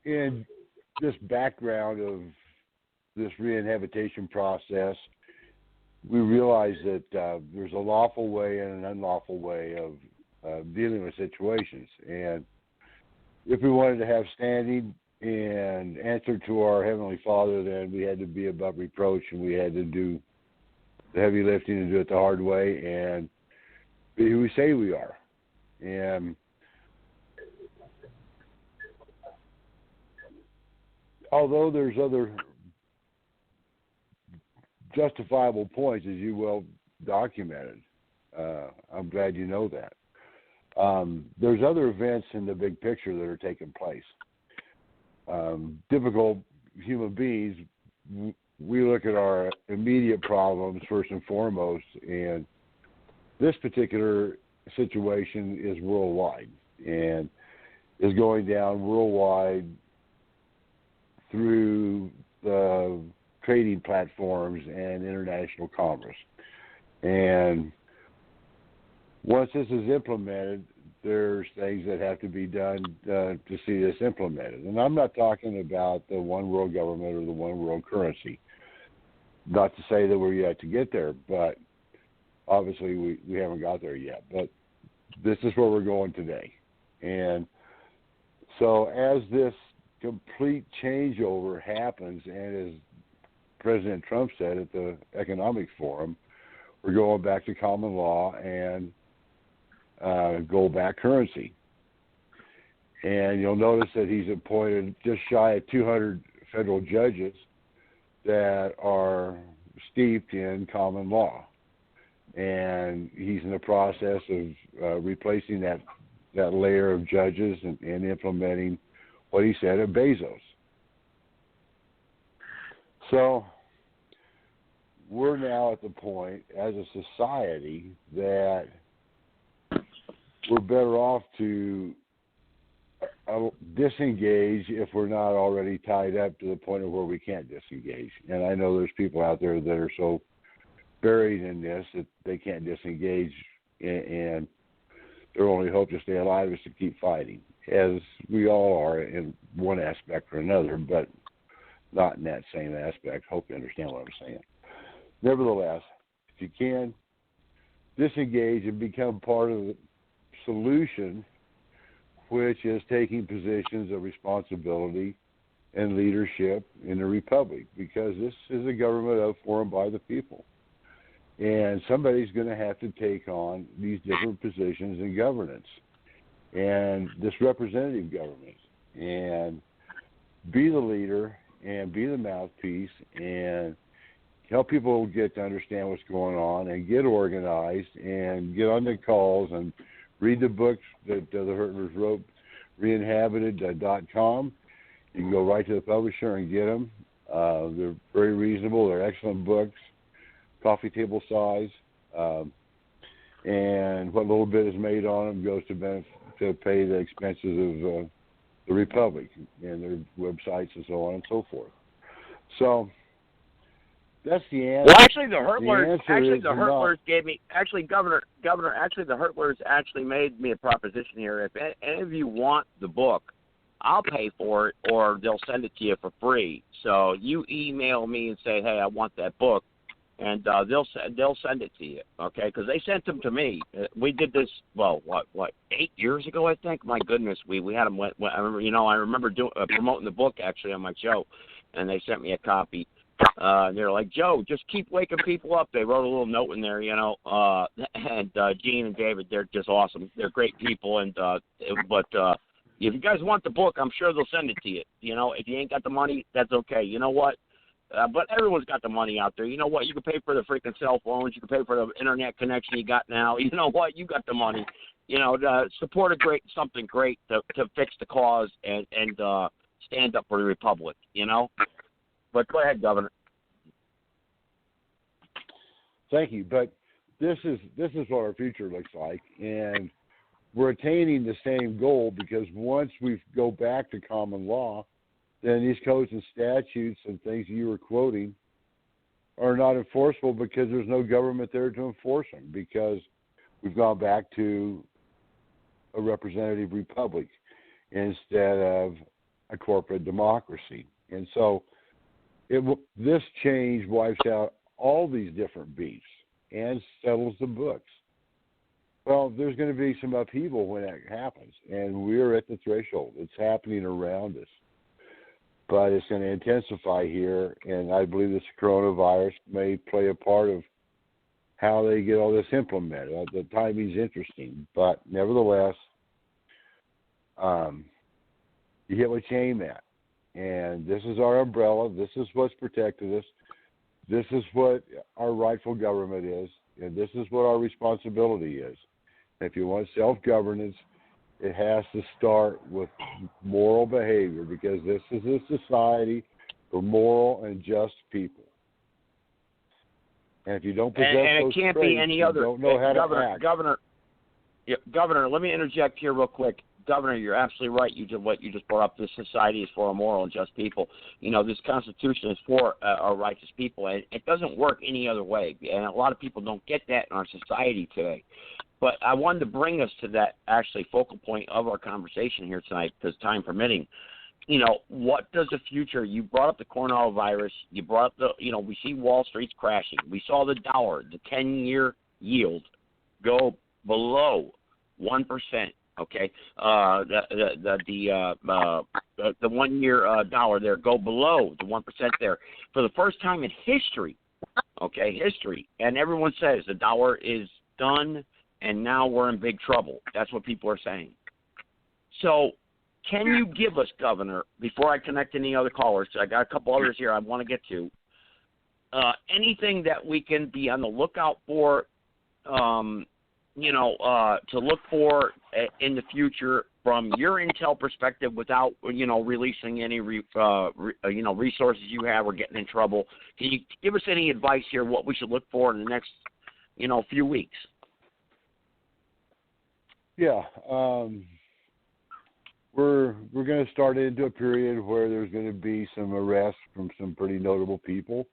In this background of this reinhabitation process, we realize that there's a lawful way and an unlawful way of dealing with situations. And if we wanted to have standing and answer to our Heavenly Father, then we had to be above reproach and we had to do the heavy lifting and do it the hard way and be who we say we are. And although there's other justifiable points, as you well documented, I'm glad you know that. There's other events in the big picture that are taking place. Difficult human beings, we look at our immediate problems first and foremost, and this particular situation is worldwide and is going down worldwide through the trading platforms and international commerce. And once this is implemented, there's things that have to be done to see this implemented. And I'm not talking about the one world government or the one world currency. Not to say that we're yet to get there, but obviously we haven't got there yet. But this is where we're going today. And so as this complete changeover happens, and as President Trump said at the Economic Forum, we're going back to common law and gold-backed currency. And you'll notice that he's appointed just shy of 200 federal judges that are steeped in common law. And he's in the process of replacing that layer of judges and implementing what he said at Bezos. So we're now at the point as a society that we're better off to disengage if we're not already tied up to the point of where we can't disengage. And I know there's people out there that are so buried in this that they can't disengage, and their only hope to stay alive is to keep fighting, as we all are in one aspect or another, but not in that same aspect. Hope you understand what I'm saying. Nevertheless, if you can, disengage and become part of the solution, which is taking positions of responsibility and leadership in the republic, because this is a government of, for, and by the people. And somebody's going to have to take on these different positions in governance and this representative government and be the leader and be the mouthpiece and help people get to understand what's going on and get organized and get on the calls and read the books that the Hertlers wrote, INHABITED.com. You can go right to the publisher and get them. They're very reasonable. They're excellent books, coffee table size. And what little bit is made on them goes to pay the expenses of the Republic and their websites and so on and so forth. So that's the answer.
Well, actually, the Hertlers gave me. Actually, Governor. Actually, the Hertlers actually made me a proposition here. If any of you want the book, I'll pay for it, or they'll send it to you for free. So you email me and say, "Hey, I want that book," and they'll send it to you. Okay? Because they sent them to me. We did this. Well, what 8 years ago, I think. My goodness, we had them. I remember promoting the book actually on my show, and they sent me a copy. They're like, Joe, just keep waking people up. They wrote a little note in there, and Jeanne and David, they're just awesome. They're great people, but if you guys want the book, I'm sure they'll send it to you. If you ain't got the money, that's okay. You know what? But everyone's got the money out there. You know what? You can pay for the freaking cell phones. You can pay for the internet connection you got now. You know what? You got the money. To support something great to fix the cause and stand up for the Republic, But go ahead, Governor.
Thank you. But this is what our future looks like, and we're attaining the same goal because once we go back to common law, then these codes and statutes and things you were quoting are not enforceable because there's no government there to enforce them, because we've gone back to a representative republic instead of a corporate democracy. And so this change wipes out all these different beefs and settles the books. Well, there's going to be some upheaval when that happens, and we're at the threshold. It's happening around us. But it's going to intensify here, and I believe this coronavirus may play a part of how they get all this implemented. The timing's interesting, but nevertheless, you hit what you aim at. And this is our umbrella. This is what's protected us. This is what our rightful government is, and this is what our responsibility is. If you want self-governance, it has to start with moral behavior, because this is a society for moral and just people. And if you don't possess those traits, you don't know how to act.
Governor, let me interject here real quick. Governor, you're absolutely right. What you just brought up. This society is for a moral and just people. This Constitution is for our righteous people, and it doesn't work any other way. And a lot of people don't get that in our society today. But I wanted to bring us to that actually focal point of our conversation here tonight, because time permitting. What does the future? You brought up the coronavirus. You brought up we see Wall Street's crashing. We saw the dollar, the 10-year yield, go below 1%. Okay, the 1 year dollar there go below the 1% there for the first time in history. Okay, history, and everyone says the dollar is done, and now we're in big trouble. That's what people are saying. So, can you give us, Governor, before I connect any other callers? I got a couple others here I want to get to. Anything that we can be on the lookout for? To look for in the future from your intel perspective, without releasing any resources you have or getting in trouble. Can you give us any advice here? What we should look for in the next few weeks?
Yeah, we're going to start into a period where there's going to be some arrests from some pretty notable people.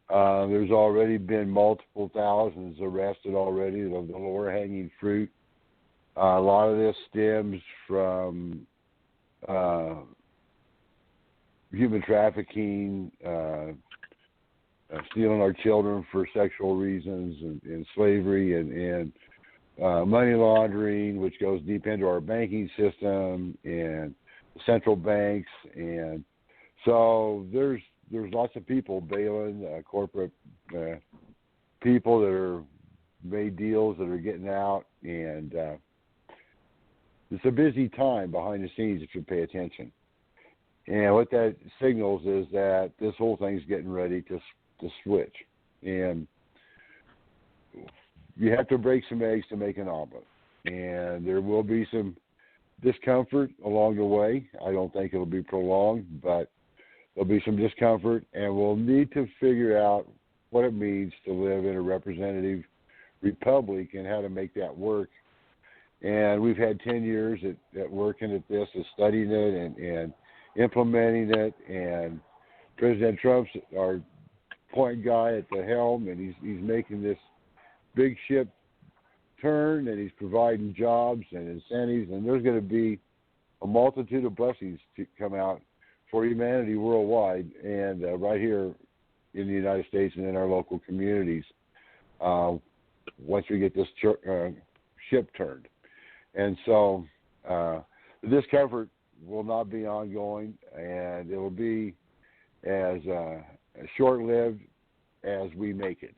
There's already been multiple thousands arrested already of the lower-hanging fruit. A lot of this stems from human trafficking, stealing our children for sexual reasons, and slavery, and money laundering, which goes deep into our banking system and central banks. And so there's lots of people bailing, corporate people that are made deals that are getting out, and it's a busy time behind the scenes if you pay attention. And what that signals is that this whole thing's getting ready to switch, and you have to break some eggs to make an omelet, and there will be some discomfort along the way. I don't think it'll be prolonged, but there'll be some discomfort, and we'll need to figure out what it means to live in a representative republic and how to make that work. And we've had 10 years at working at this, at studying it and implementing it. And President Trump's our point guy at the helm, and he's making this big ship turn, and he's providing jobs and incentives. And there's going to be a multitude of blessings to come out for humanity worldwide, and right here in the United States and in our local communities, once we get this ship turned. And so the discomfort will not be ongoing, and it will be as short-lived as we make it.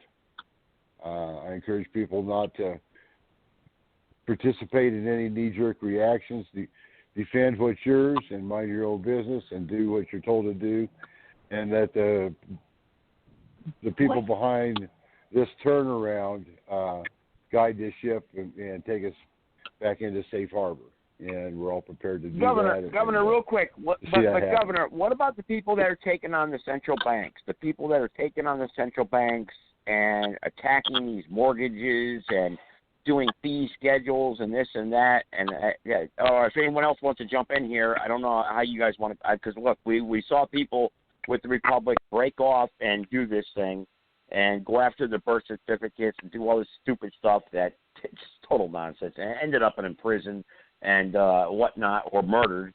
I encourage people not to participate in any knee-jerk reactions. Defend what's yours and mind your own business and do what you're told to do, and that the people behind this turnaround guide this ship and take us back into safe harbor. And we're all prepared to do that.
Governor, real quick, Governor, what about the people that are taking on the central banks? The people that are taking on the central banks and attacking these mortgages and doing fee schedules and this and that, and or if anyone else wants to jump in here, I don't know how you guys want to, because look, we saw people with the Republic break off and do this thing and go after the birth certificates and do all this stupid stuff that it's total nonsense, and ended up in prison and whatnot, or murdered.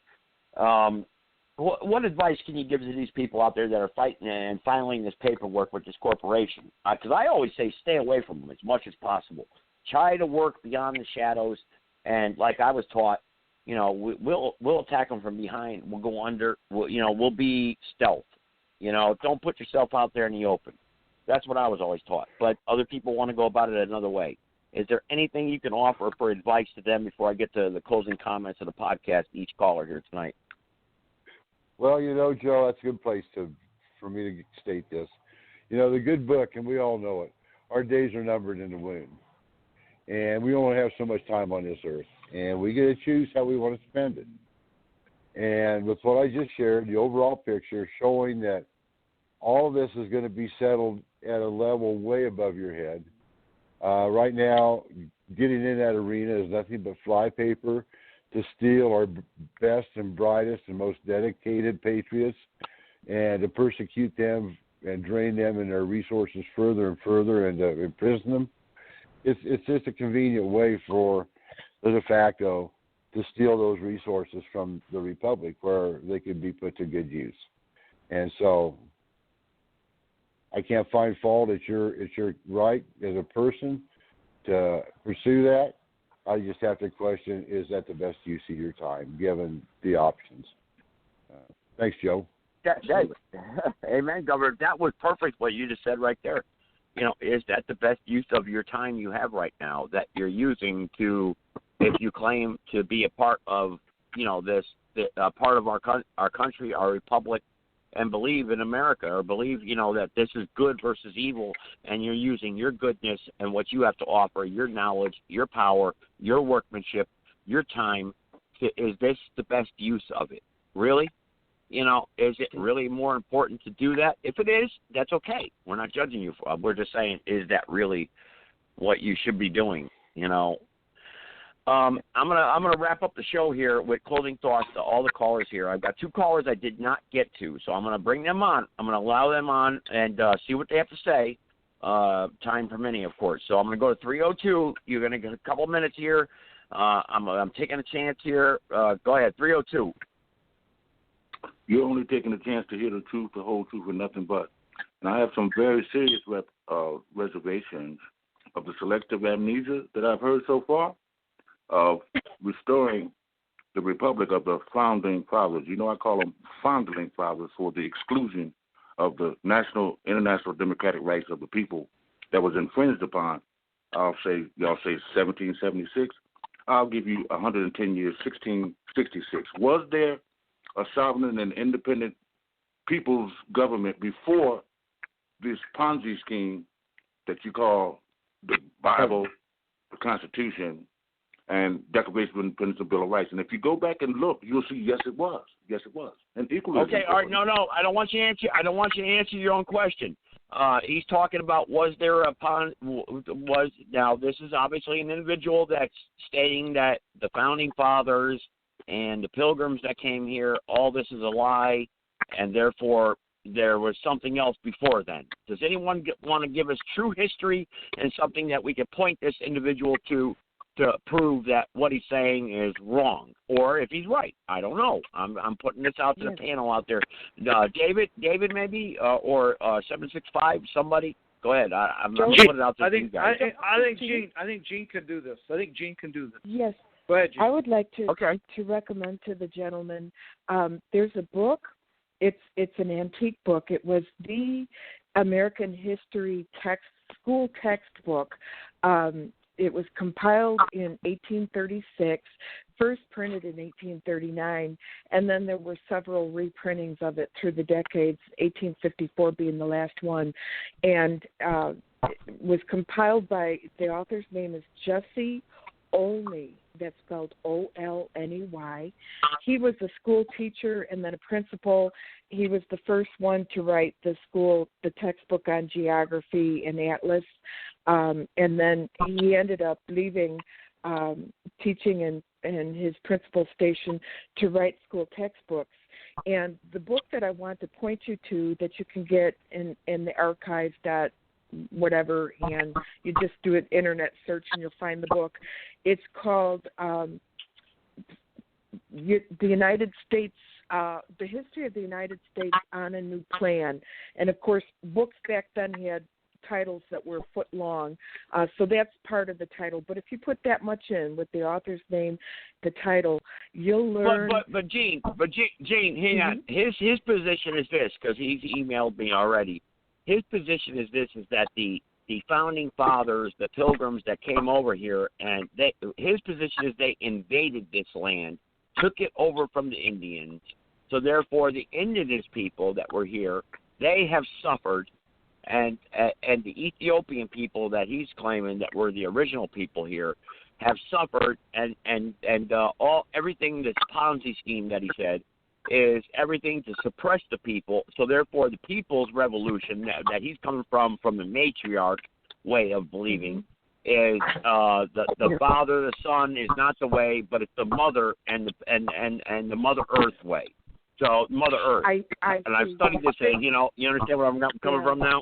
What advice can you give to these people out there that are fighting and filing this paperwork with this corporation? Because I always say stay away from them as much as possible. Try to work beyond the shadows, and like I was taught, we'll attack them from behind. We'll go under. We'll be stealth. Don't put yourself out there in the open. That's what I was always taught. But other people want to go about it another way. Is there anything you can offer for advice to them before I get to the closing comments of the podcast? Each caller here tonight.
Well, Joe, that's a good place for me to state this. The good book, and we all know it. Our days are numbered in the womb. And we only have so much time on this earth, and we get to choose how we want to spend it. And with what I just shared, the overall picture showing that all of this is going to be settled at a level way above your head. Right now, getting in that arena is nothing but flypaper to steal our best and brightest and most dedicated patriots and to persecute them and drain them and their resources further and further and to imprison them. It's just a convenient way for the de facto to steal those resources from the Republic where they could be put to good use. And so I can't find fault. It's your right as a person to pursue that. I just have to question, is that the best use of your time, given the options? Thanks, Joe.
Amen, Governor. That was perfect what you just said right there. You know, is that the best use of your time you have right now that you're using to, if you claim to be a part of, you know, part of our country, our republic, and believe in America, or believe, you know, that this is good versus evil, and you're using your goodness and what you have to offer, your knowledge, your power, your workmanship, your time, is this the best use of it? Really? You know, is it really more important to do that? If it is, that's okay. We're not judging you. We're just saying, is that really what you should be doing? You know, I'm gonna wrap up the show here with closing thoughts to all the callers here. I've got 2 callers I did not get to, so I'm gonna bring them on. I'm gonna allow them on and see what they have to say. Time permitting, of course. So I'm gonna go to 302. You're gonna get a couple minutes here. I'm taking a chance here. Go ahead, 302.
You're only taking a chance to hear the truth, the whole truth, and nothing but. And I have some very serious reservations of the selective amnesia that I've heard so far of restoring the republic of the founding fathers. You know, I call them foundling fathers for the exclusion of the international democratic rights of the people that was infringed upon. Y'all say 1776. I'll give you 110 years, 1666. Was there a sovereign and independent people's government before this Ponzi scheme that you call the Bible, the Constitution, and Declaration of Independence and Bill of Rights? And if you go back and look, you'll see, yes, it was. Yes, it was. And equally.
Okay, all right, no, I don't want you to answer. I don't want you to answer your own question. He's talking about was now this is obviously an individual that's stating that the founding fathers and the pilgrims that came here, all this is a lie, and therefore there was something else before then. Does anyone want to give us true history and something that we could point this individual to prove that what he's saying is wrong, or if he's right? I don't know. I'm putting this out to the panel out there. David maybe, or 765. Somebody, go ahead. I'm putting it out to you guys.
I think Jeanne can do this.
Yes.
Go ahead, Jeanne.
I would like to recommend to the gentleman. There's a book. It's an antique book. It was the American history school textbook. It was compiled in 1836, first printed in 1839, and then there were several reprintings of it through the decades, 1854 being the last one. And it was compiled by, the author's name is Jesse Olney. That's spelled Olney. He was a school teacher and then a principal. He was the first one to write the textbook on geography and atlas. And then he ended up leaving teaching in his principal station to write school textbooks. And the book that I want to point you to that you can get in the archives whatever, and you just do an internet search and you'll find the book. It's called The United States, The History of the United States on a New Plan. And, of course, books back then had titles that were a foot long, so that's part of the title. But if you put that much in with the author's name, the title, you'll learn.
But Jeanne, hang on. His position is this, because he's emailed me already. His position is that the founding fathers, the pilgrims that came over here, and his position is they invaded this land, took it over from the Indians. So therefore, the indigenous people that were here, they have suffered, and the Ethiopian people that he's claiming that were the original people here have suffered, and everything, this Ponzi scheme that he said, is everything to suppress the people. So therefore, the people's revolution that he's coming from the matriarch way of believing, is the Father, the Son is not the way, but it's the Mother and the Mother Earth way. So Mother Earth. And I've studied this, and you understand where I'm coming from now?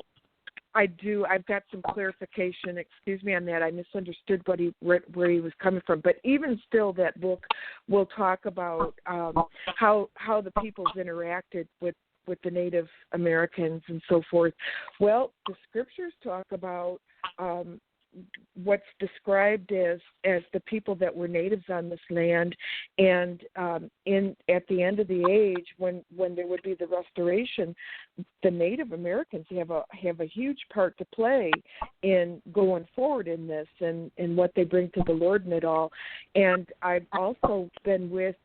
I do. I've got some clarification. Excuse me on that. I misunderstood where he was coming from. But even still, that book will talk about how the peoples interacted with the Native Americans and so forth. Well, the scriptures talk about what's described as the people that were natives on this land, and at the end of the age, when there would be the restoration, the Native Americans have a huge part to play in going forward in this and what they bring to the Lord and it all. And I've also been with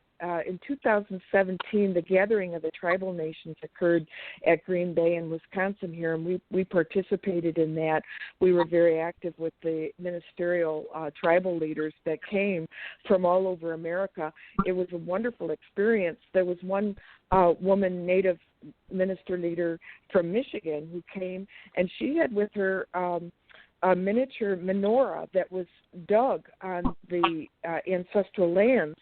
in 2017, the gathering of the tribal nations occurred at Green Bay in Wisconsin here, and we participated in that. We were very active with the ministerial tribal leaders that came from all over America. It was a wonderful experience. There was one woman, Native minister leader from Michigan, who came, and she had with her a miniature menorah that was dug on the ancestral lands.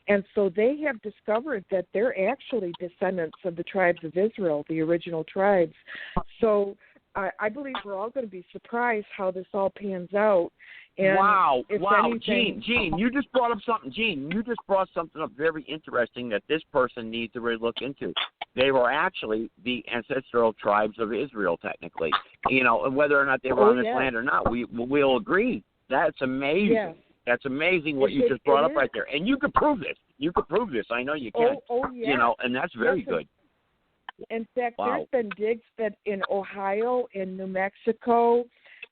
And so they have discovered that they're actually descendants of the tribes of Israel, the original tribes. So I believe we're all going to be surprised how this all pans out. And
wow.
Anything,
Jeanne, you just brought up something. Jeanne, you just brought something up very interesting that this person needs to really look into. They were actually the ancestral tribes of Israel, technically. And whether or not they were on this land or not, we'll agree. That's amazing.
Yes.
That's amazing what you just brought up right there. And you could prove this. I know you can.
Yeah.
And that's very good.
In fact, there's been digs that in Ohio, in New Mexico,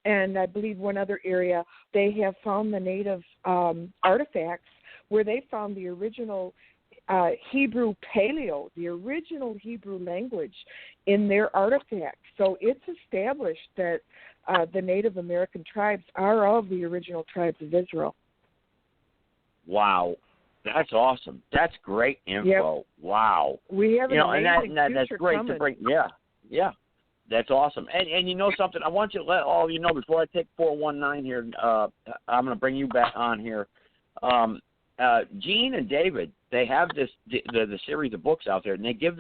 and I believe one other area, they have found the native artifacts where they found the original Hebrew Paleo, the original Hebrew language, in their artifacts. So it's established that the Native American tribes are of the original tribes of Israel.
Wow. That's awesome. That's great info.
Yep.
Wow.
We have an amazing
that's
future
great
coming.
to bring. Yeah. That's awesome. And you know something? I want you to let all of you know before I take 419 here. I'm going to bring you back on here. Jeanne and David, they have the series of books out there, and they give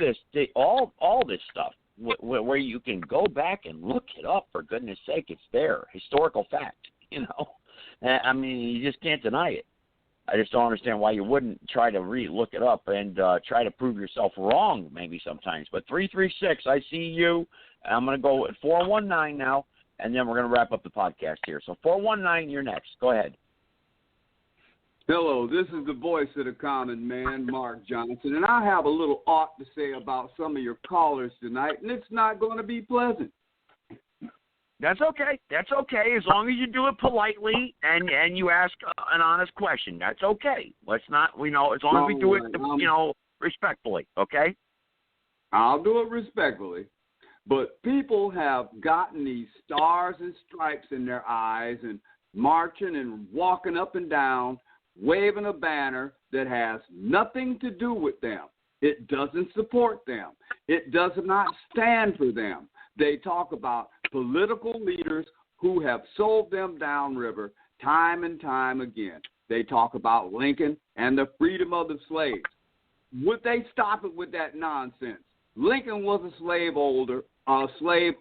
all this stuff where you can go back and look it up. For goodness sake, it's there, historical fact. I mean, you just can't deny it. I just don't understand why you wouldn't try to look it up and try to prove yourself wrong maybe sometimes. But 336, I see you. I'm going to go at 419 now, and then we're going to wrap up the podcast here. So 419, you're next. Go ahead.
Hello, this is the voice of the common man, Mark Johnson, and I have a little ought to say about some of your callers tonight, and it's not going to be pleasant.
That's okay. That's okay. As long as you do it politely and you ask an honest question, that's okay. Let's not, as long as we do it, respectfully, okay?
I'll do it respectfully. But people have gotten these stars and stripes in their eyes and marching and walking up and down, waving a banner that has nothing to do with them. It doesn't support them. It does not stand for them. They talk about political leaders who have sold them downriver time and time again. They talk about Lincoln and the freedom of the slaves. Would they stop it with that nonsense? Lincoln was a slave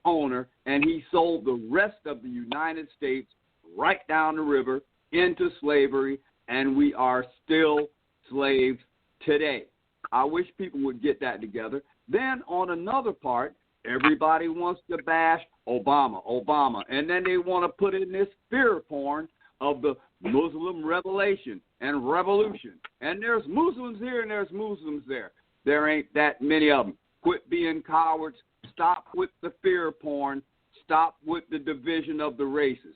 owner, and he sold the rest of the United States right down the river into slavery, and we are still slaves today. I wish people would get that together. Then on another part, everybody wants to bash Obama, and then they want to put in this fear porn of the Muslim revelation and revolution. And there's Muslims here and there's Muslims there. There ain't that many of them. Quit being cowards. Stop with the fear porn. Stop with the division of the races.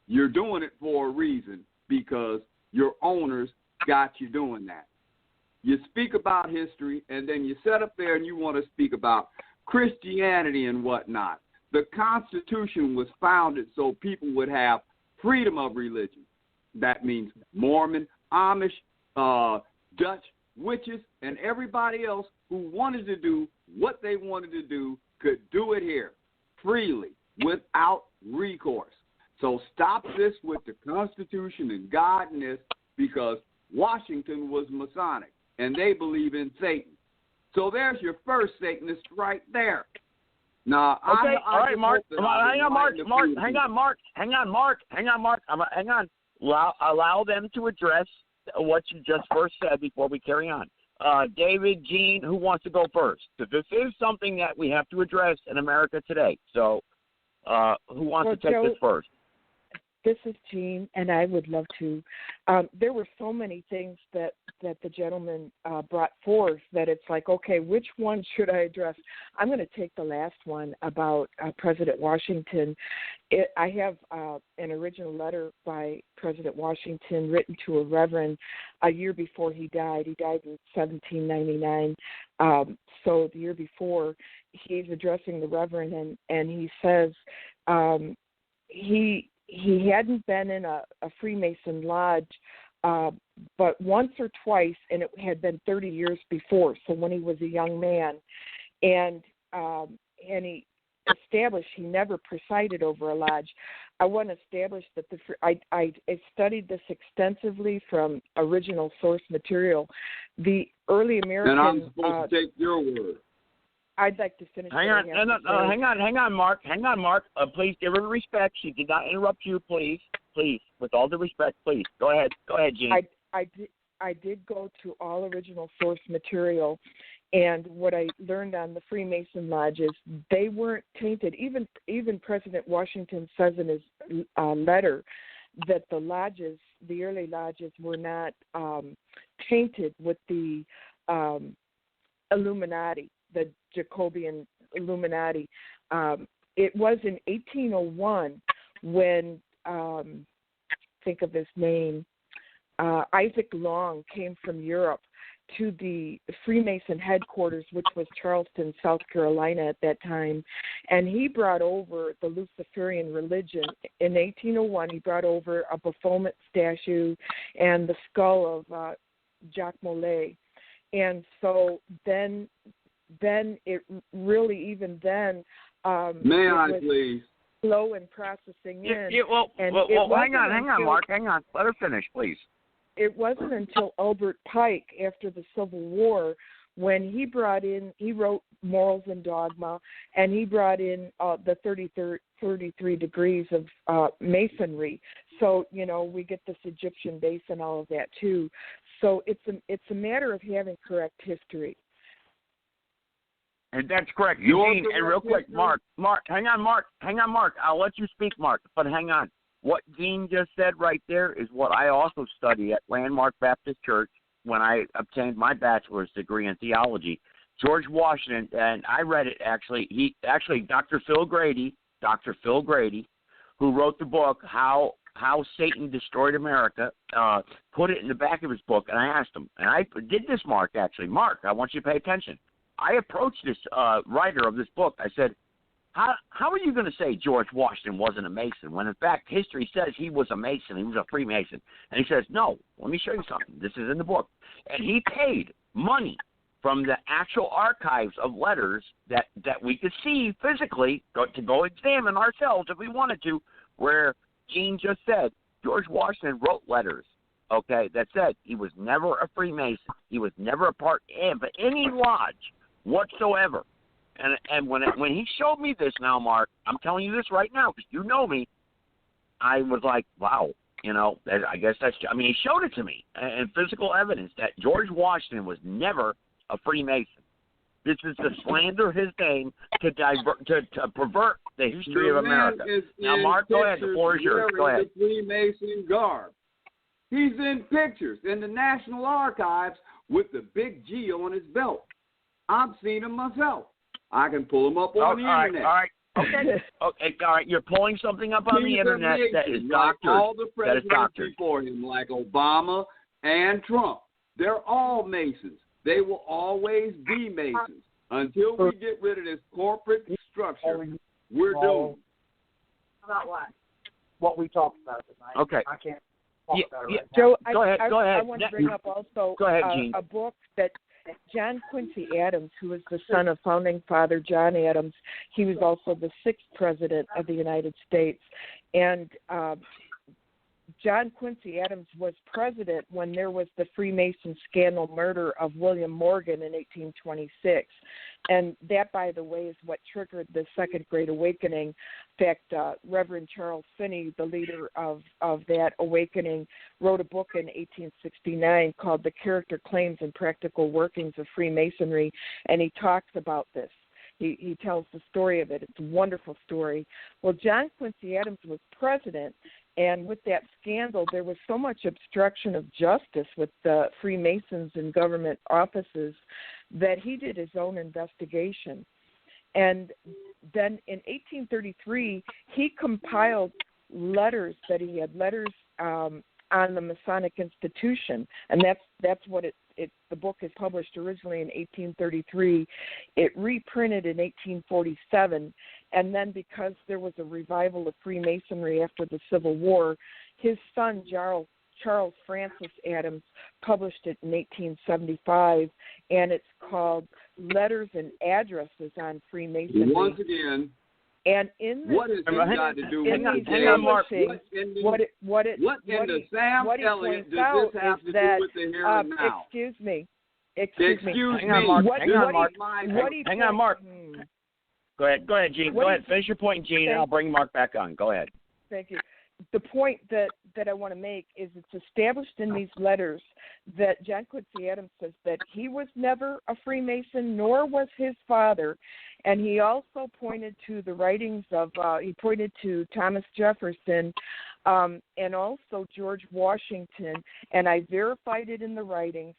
You're doing it for a reason because your owners got you doing that. You speak about history, and then you sit up there and you want to speak about Christianity and whatnot. The Constitution was founded so people would have freedom of religion. That means Mormon, Amish, Dutch, witches, and everybody else who wanted to do what they wanted to do could do it here freely without recourse. So stop this with the Constitution and God and this, because Washington was Masonic, and they believe in Satan. So there's your first Satanist right there. Now,
okay, all right, Mark.
Hang on, Mark.
Allow them to address what you just first said before we carry on. David, Jean, who wants to go first? Because this is something that we have to address in America today. So, who wants to take
Joe,
this first?
This is Jean, and I would love to. There were so many things that the gentleman brought forth that it's like, okay, which one should I address? I'm going to take the last one about President Washington. I have an original letter by President Washington written to a reverend a year before he died. He died in 1799. So the year before, he's addressing the reverend, and he says he hadn't been in a Freemason lodge but once or twice, and it had been 30 years before, so when he was a young man. And he established he never presided over a lodge. I want to establish that I studied this extensively from original source material. The early American...
And I'm supposed to take your word.
I'd like to finish.
Hang on, Mark. Please give her respect. She did not interrupt you. Please. With all due respect, please. Go ahead, Jean.
I did go to all original source material, and what I learned on the Freemason lodges, they weren't tainted. Even President Washington says in his letter that the early lodges, were not tainted with the Illuminati, the Jacobean Illuminati. It was in 1801 when, think of his name, Isaac Long came from Europe to the Freemason headquarters, which was Charleston, South Carolina at that time, and he brought over the Luciferian religion. In 1801, he brought over a Baphomet statue and the skull of Jacques Molay. And so then it really, even then,
may I please?
Slow in processing in.
Hang on, Mark. Hang on. Let her finish, please.
It wasn't until Albert Pike, after the Civil War, when he wrote Morals and Dogma, and he brought in the 33 degrees of Masonry. So, we get this Egyptian base and all of that too. So it's a matter of having correct history.
And that's correct. Eugene, and real quick, Mark, hang on, Mark. I'll let you speak, Mark, but hang on. What Dean just said right there is what I also studied at Landmark Baptist Church when I obtained my bachelor's degree in theology. George Washington, and I read it actually. Dr. Phil Grady, who wrote the book How Satan Destroyed America, put it in the back of his book, and I asked him, and I did this, Mark, actually. Mark, I want you to pay attention. I approached this writer of this book. I said, how are you going to say George Washington wasn't a Mason when, in fact, history says he was a Mason, he was a Freemason? And he says, no, let me show you something. This is in the book. And he paid money from the actual archives of letters that we could see physically to go examine ourselves if we wanted to, where Jean just said George Washington wrote letters, okay, that said he was never a Freemason. He was never a part of any lodge whatsoever. And when he showed me this now, Mark, I'm telling you this right now because you know me, I was like, wow, I guess he showed it to me in physical evidence that George Washington was never a Freemason. This is to slander his name, to pervert the history of America. Now, Mark, go ahead. The floor is yours. Go ahead.
The Freemason garb. He's in pictures in the National Archives with the big G on his belt. I've seen him myself. I can pull him up on the internet.
All right. Okay. All right. You're pulling something up on the internet that is doctored.
All the presidents before him, like Obama and Trump, they're all Masons. They will always be Masons until we get rid of this corporate structure. We're doomed.
About what we talked about tonight.
Okay.
I can't talk about it right now.
Joe,
go ahead.
I want to bring up also a book that John Quincy Adams, who was the son of founding father John Adams, he was also the 6th president of the United States. And John Quincy Adams was president when there was the Freemason scandal murder of William Morgan in 1826. And that, by the way, is what triggered the Second Great Awakening. In fact, Reverend Charles Finney, the leader of that awakening, wrote a book in 1869 called The Character, Claims, and Practical Workings of Freemasonry, and he talks about this. He tells the story of it. It's a wonderful story. Well, John Quincy Adams was president, and with that scandal, there was so much obstruction of justice with the Freemasons in government offices that he did his own investigation. And then in 1833, he compiled letters that he had, letters on the Masonic institution, and that's what the book is published originally in 1833. It reprinted in 1847, and then because there was a revival of Freemasonry after the Civil War, his son Charles Francis Adams published it in 1875, and it's called Letters and Addresses on Freemasonry.
Once again,
and in this,
what has this got to do with
hang on, Mark. What
the Sam Elliott does this have to do with the here and now?
Excuse me.
Hang on, Mark. Hang on, Mark. Go ahead, Jeanne. Go ahead. Finish your point, Jeanne, and I'll bring Mark back on. Go ahead.
Thank you. The point that I want to make is it's established in these letters that John Quincy Adams says that he was never a Freemason, nor was his father. And he also pointed to the writings of, he pointed to Thomas Jefferson and also George Washington, and I verified it in the writings.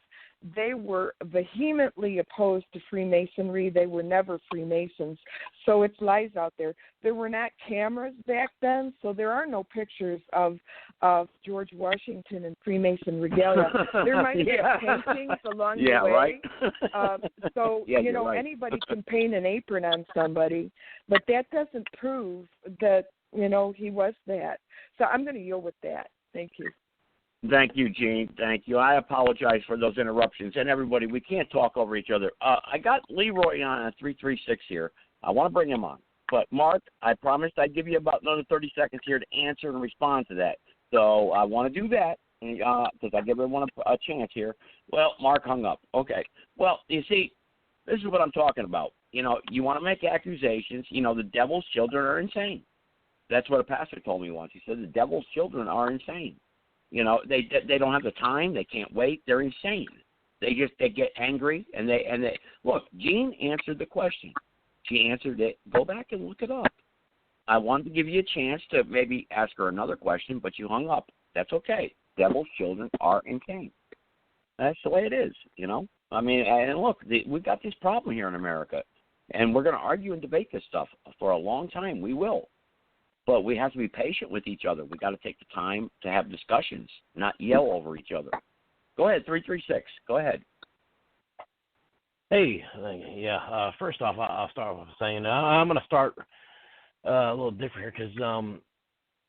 They were vehemently opposed to Freemasonry. They were never Freemasons. So it's lies out there. There were not cameras back then, so there are no pictures of George Washington and Freemason regalia. There might be paintings along the way.
Right.
So, right. Anybody can paint an apron on somebody, but that doesn't prove that, he was that. So I'm going to yield with that. Thank you.
Thank you, Jeanne. Thank you. I apologize for those interruptions. And everybody, we can't talk over each other. I got Leroy on 336 here. I want to bring him on. But, Mark, I promised I'd give you about another 30 seconds here to answer and respond to that. So I want to do that because I give everyone a chance here. Well, Mark hung up. Okay. Well, you see, this is what I'm talking about. You want to make accusations. The devil's children are insane. That's what a pastor told me once. He said the devil's children are insane. They don't have the time. They can't wait. They're insane. They get angry and they look. Jeanne answered the question. She answered it. Go back and look it up. I wanted to give you a chance to maybe ask her another question, but you hung up. That's okay. Devil's children are insane. That's the way it is. I mean, and look, we've got this problem here in America, and we're going to argue and debate this stuff for a long time. We will. But we have to be patient with each other. We got to take the time to have discussions, not yell over each other. Go ahead, 336. Go ahead.
Hey, yeah. First off, I'll start with saying I'm going to start a little different here because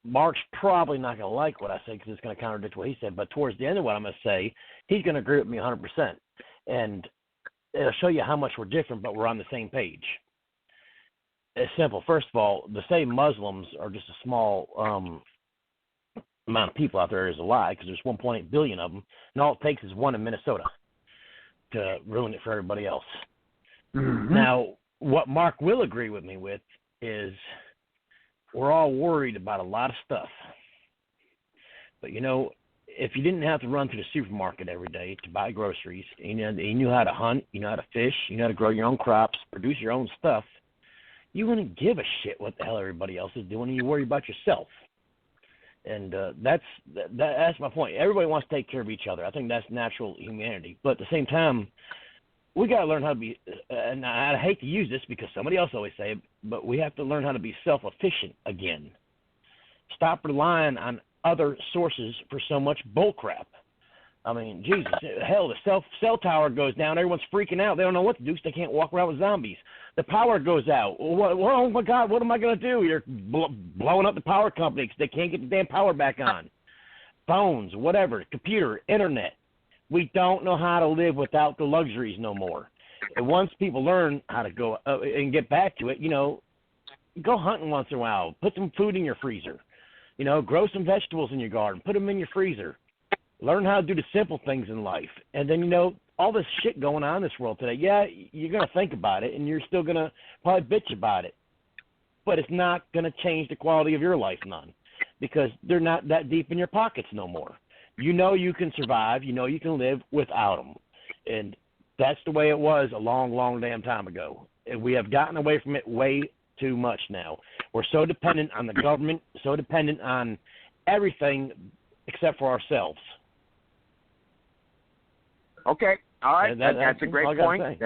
Mark's probably not going to like what I say because it's going to contradict what he said. But towards the end of what I'm going to say, he's going to agree with me 100%. And it'll show you how much we're different, but we're on the same page. It's simple. First of all, to say Muslims are just a small amount of people out there is a lie because there's 1.8 billion of them, and all it takes is one in Minnesota to ruin it for everybody else. Mm-hmm. Now, what Mark will agree with me with is we're all worried about a lot of stuff. But, if you didn't have to run to the supermarket every day to buy groceries, and you knew how to hunt, you know how to fish, you know how to grow your own crops, produce your own stuff, you wouldn't give a shit what the hell everybody else is doing, and you worry about yourself. And that's my point. Everybody wants to take care of each other. I think that's natural humanity. But at the same time, we got to learn how to be, and I hate to use this because somebody else always say it, but we have to learn how to be self-efficient again. Stop relying on other sources for so much bullcrap. I mean, Jesus, hell, the cell tower goes down. Everyone's freaking out. They don't know what to do because they can't walk around with zombies. The power goes out. Oh, my God, what am I going to do? You're blowing up the power company because they can't get the damn power back on. Phones, whatever, computer, internet. We don't know how to live without the luxuries no more. And once people learn how to go and get back to it, go hunting once in a while. Put some food in your freezer. You know, grow some vegetables in your garden. Put them in your freezer. Learn how to do the simple things in life. And then, you know, all this shit going on in this world today, yeah, you're going to think about it, and you're still going to probably bitch about it. But it's not going to change the quality of your life none, because they're not that deep in your pockets no more. You know you can survive. You know you can live without them. And that's the way it was a long, long damn time ago. And we have gotten away from it way too much now. We're so dependent on the government, so dependent on everything except for ourselves.
Okay. All right. That's a great point.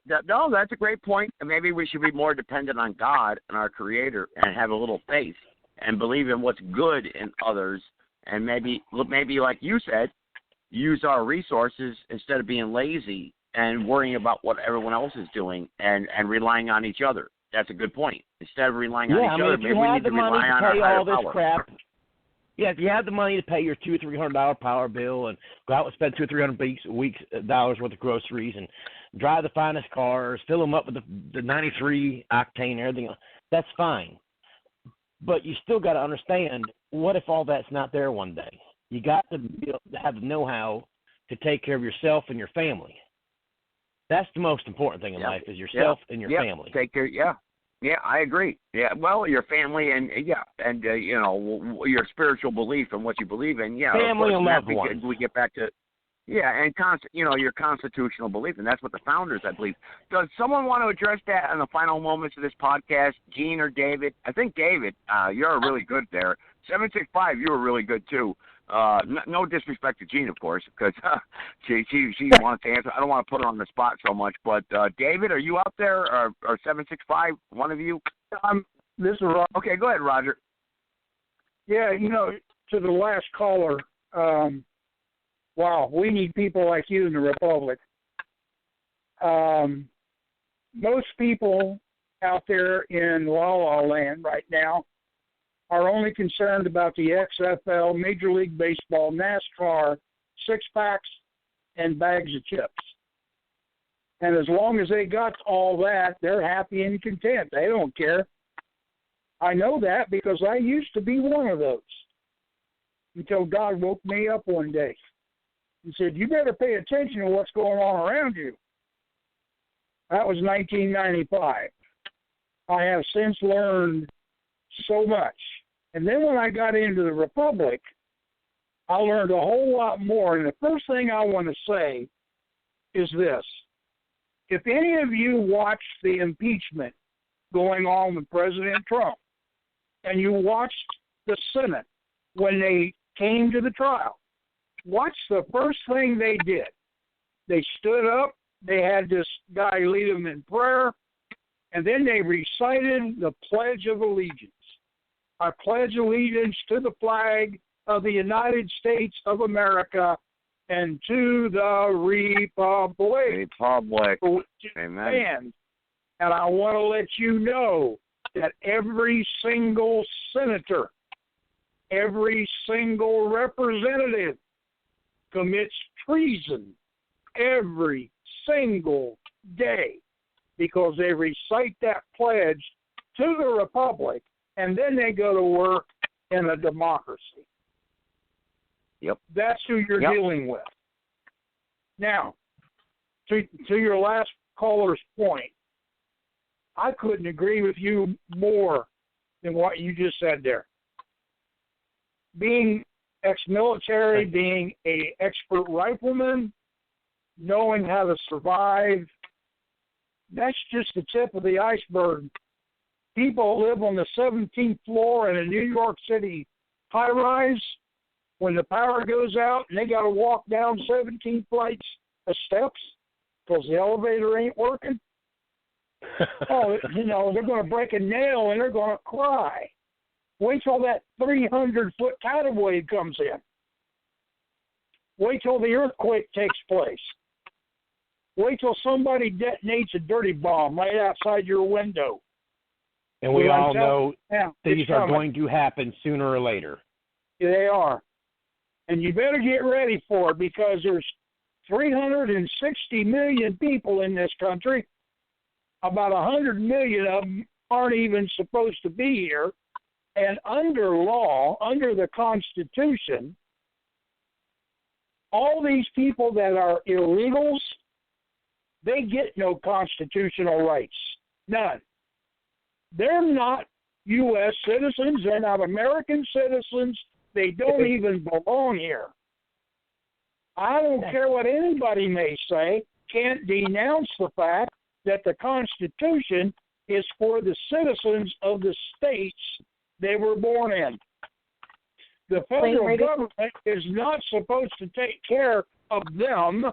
That's a great point. Maybe we should be more dependent on God and our Creator and have a little faith and believe in what's good in others, and maybe like you said, use our resources instead of being lazy and worrying about what everyone else is doing and relying on each other. That's a good point. Instead of relying on each other, maybe we need to rely on our higher power.
Crap. Yeah, if you have the money to pay your $200 or $300 power bill and go out and spend $200 or $300 dollars worth of groceries and drive the finest cars, fill them up with the 93 octane and everything else, that's fine. But you still got to understand, what if all that's not there one day? You got to be able to have the know-how to take care of yourself and your family. That's the most important thing in life, is yourself and your family.
Take care. Yeah, I agree. Yeah, well, your family and you know, your spiritual belief and what you believe in. Yeah,
family and loved ones.
We get back to and your constitutional belief, and that's what the founders, I believe. Does someone want to address that in the final moments of this podcast, Jeanne or David? I think David, you're really good there. 765, you were really good too. No disrespect to Jeanne, of course, because she wants to answer. I don't want to put her on the spot so much, but David, are you out there, or 765? One of you?
This is Roger.
Okay, go ahead, Roger.
Yeah, you know, to the last caller, wow, we need people like you in the Republic. Most people out there in La La Land right now are only concerned about the XFL, Major League Baseball, NASCAR, six-packs, and bags of chips. And as long as they got all that, they're happy and content. They don't care. I know that because I used to be one of those until God woke me up one day and said, you better pay attention to what's going on around you. That was 1995. I have since learned so much. And then when I got into the Republic, I learned a whole lot more. And the first thing I want to say is this. If any of you watched the impeachment going on with President Trump, and you watched the Senate when they came to the trial, watch the first thing they did. They stood up, they had this guy lead them in prayer, and then they recited the Pledge of Allegiance. I pledge allegiance to the flag of the United States of America and to the Republic.
Amen.
And I want to let you know that every single senator, every single representative commits treason every single day because they recite that pledge to the Republic, and then they go to work in a democracy.
Yep.
That's who you're dealing with. Now, to your last caller's point, I couldn't agree with you more than what you just said there. Being ex-military, being an expert rifleman, knowing how to survive, that's just the tip of the iceberg. People live on the 17th floor in a New York City high-rise. When the power goes out and they got to walk down 17 flights of steps because the elevator ain't working, they're going to break a nail and they're going to cry. Wait till that 300-foot tidal wave comes in. Wait till the earthquake takes place. Wait till somebody detonates a dirty bomb right outside your window.
And we all know these are going to happen sooner or later.
They are. And you better get ready for it because there's 360 million people in this country. About 100 million of them aren't even supposed to be here. And under law, under the Constitution, all these people that are illegals, they get no constitutional rights. None. They're not U.S. citizens. They're not American citizens. They don't even belong here. I don't care what anybody may say, can't denounce the fact that the Constitution is for the citizens of the states they were born in. The federal government is not supposed to take care of them.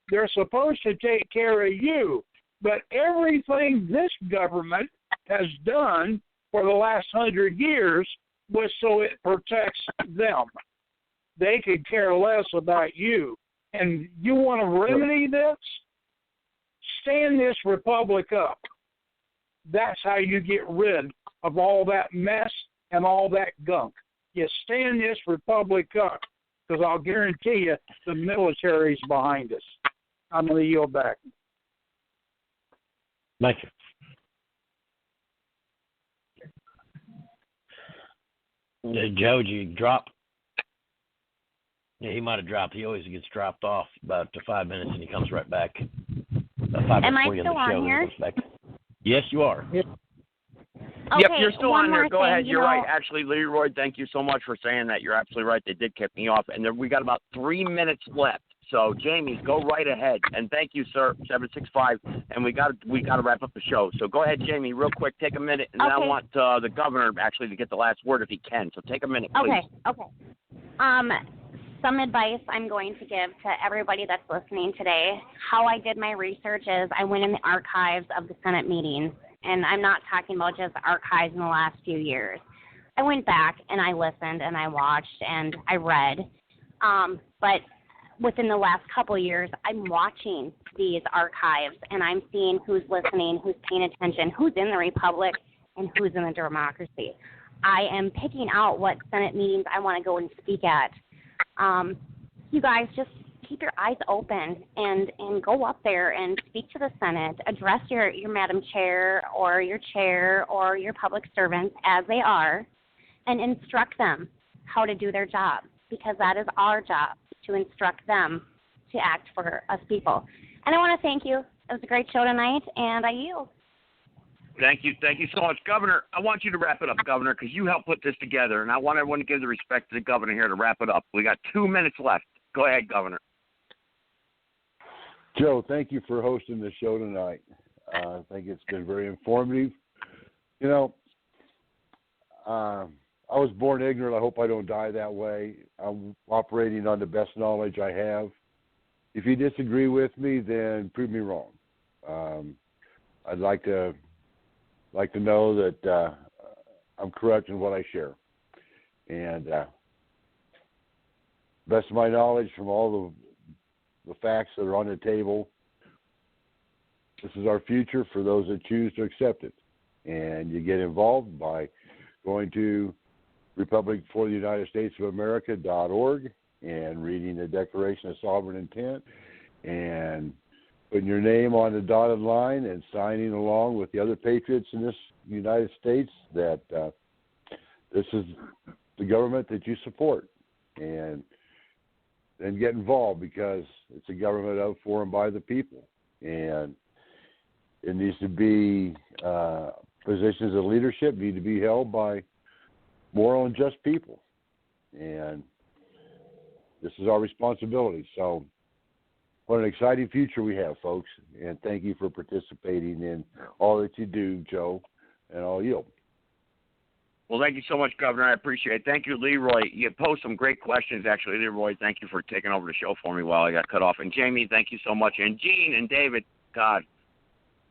They're supposed to take care of you. But everything this government has done for the last 100 years was so it protects them. They could care less about you. And you want to remedy this? Stand this republic up. That's how you get rid of all that mess and all that gunk. You stand this republic up, because I'll guarantee you the military's behind us. I'm going to yield back.
Thank you. Joe, did you drop? Yeah, he might have dropped. He always gets dropped off about 5 minutes, and he comes right back. About 5
Am
minutes
I
before you
still
end the show,
on here?
he comes back. Yes, you are.
Yep,
Okay,
you're still
one
on there.
more
Go
thing,
ahead.
you
You're
know-
right. Actually, Leroy, thank you so much for saying that. You're absolutely right. They did kick me off, and we got about 3 minutes left. So, Jamie, go right ahead. And thank you, sir, 765. And we got to wrap up the show. So go ahead, Jamie, real quick. Take a minute, and then I
Okay.
want the governor actually to get the last word if he can. So take a minute, please.
Okay. Some advice I'm going to give to everybody that's listening today. How I did my research is I went in the archives of the Senate meetings, and I'm not talking about just archives in the last few years. I went back and I listened and I watched and I read. But within the last couple of years, I'm watching these archives and I'm seeing who's listening, who's paying attention, who's in the Republic, and who's in the democracy. I am picking out what Senate meetings I want to go and speak at. You guys just keep your eyes open and go up there and speak to the Senate, address your Madam Chair or your public servants as they are, and instruct them how to do their job, because that is our job, to instruct them to act for us people. And I want to thank you. It was a great show tonight, and I yield.
Thank you so much, Governor. I want you to wrap it up, Governor, because you helped put this together, and I want everyone to give the respect to the Governor here to wrap it up. We got 2 minutes left. Go ahead, Governor.
Joe, thank you for hosting the show tonight. I think it's been very informative. You know, I was born ignorant. I hope I don't die that way. I'm operating on the best knowledge I have. If you disagree with me, then prove me wrong. I'd like to know that I'm correct in what I share. And best of my knowledge, from all the facts that are on the table, this is our future for those that choose to accept it. And you get involved by going to republicfortheunitedstatesofamerica.org and reading the Declaration of Sovereign Intent and putting your name on the dotted line and signing along with the other patriots in this United States that this is the government that you support. And get involved, because it's a government of, for, and by the people. And it needs to be positions of leadership need to be held by moral and just people. And this is our responsibility. So what an exciting future we have, folks. And thank you for participating in all that you do, Joe, and I'll yield.
Well, thank you so much, Governor. I appreciate it. Thank you, Leroy. You posed some great questions, actually. Leroy, thank you for taking over the show for me while I got cut off. And Jamie, thank you so much. And Jeanne and David, God,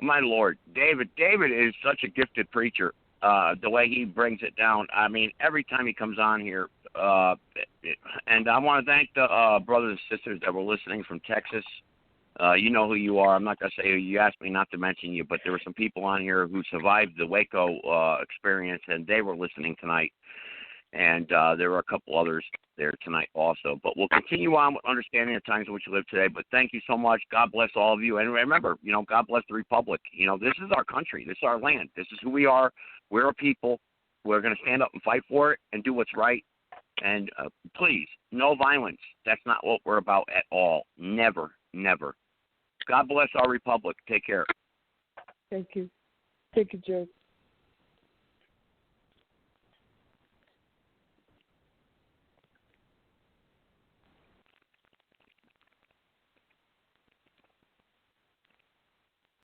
my Lord. David is such a gifted preacher, the way he brings it down. I mean, every time he comes on here, and I want to thank the brothers and sisters that were listening from Texas. You know who you are. I'm not going to say who. You asked me not to mention you, but there were some people on here who survived the Waco experience, and they were listening tonight. And there were a couple others there tonight also. But we'll continue on with understanding the times in which you live today. But thank you so much. God bless all of you. And remember, God bless the Republic. This is our country. This is our land. This is who we are. We're a people. We're going to stand up and fight for it and do what's right. And please, no violence. That's not what we're about at all. Never, never. God bless our republic. Take care.
Thank you. Thank you, Joe.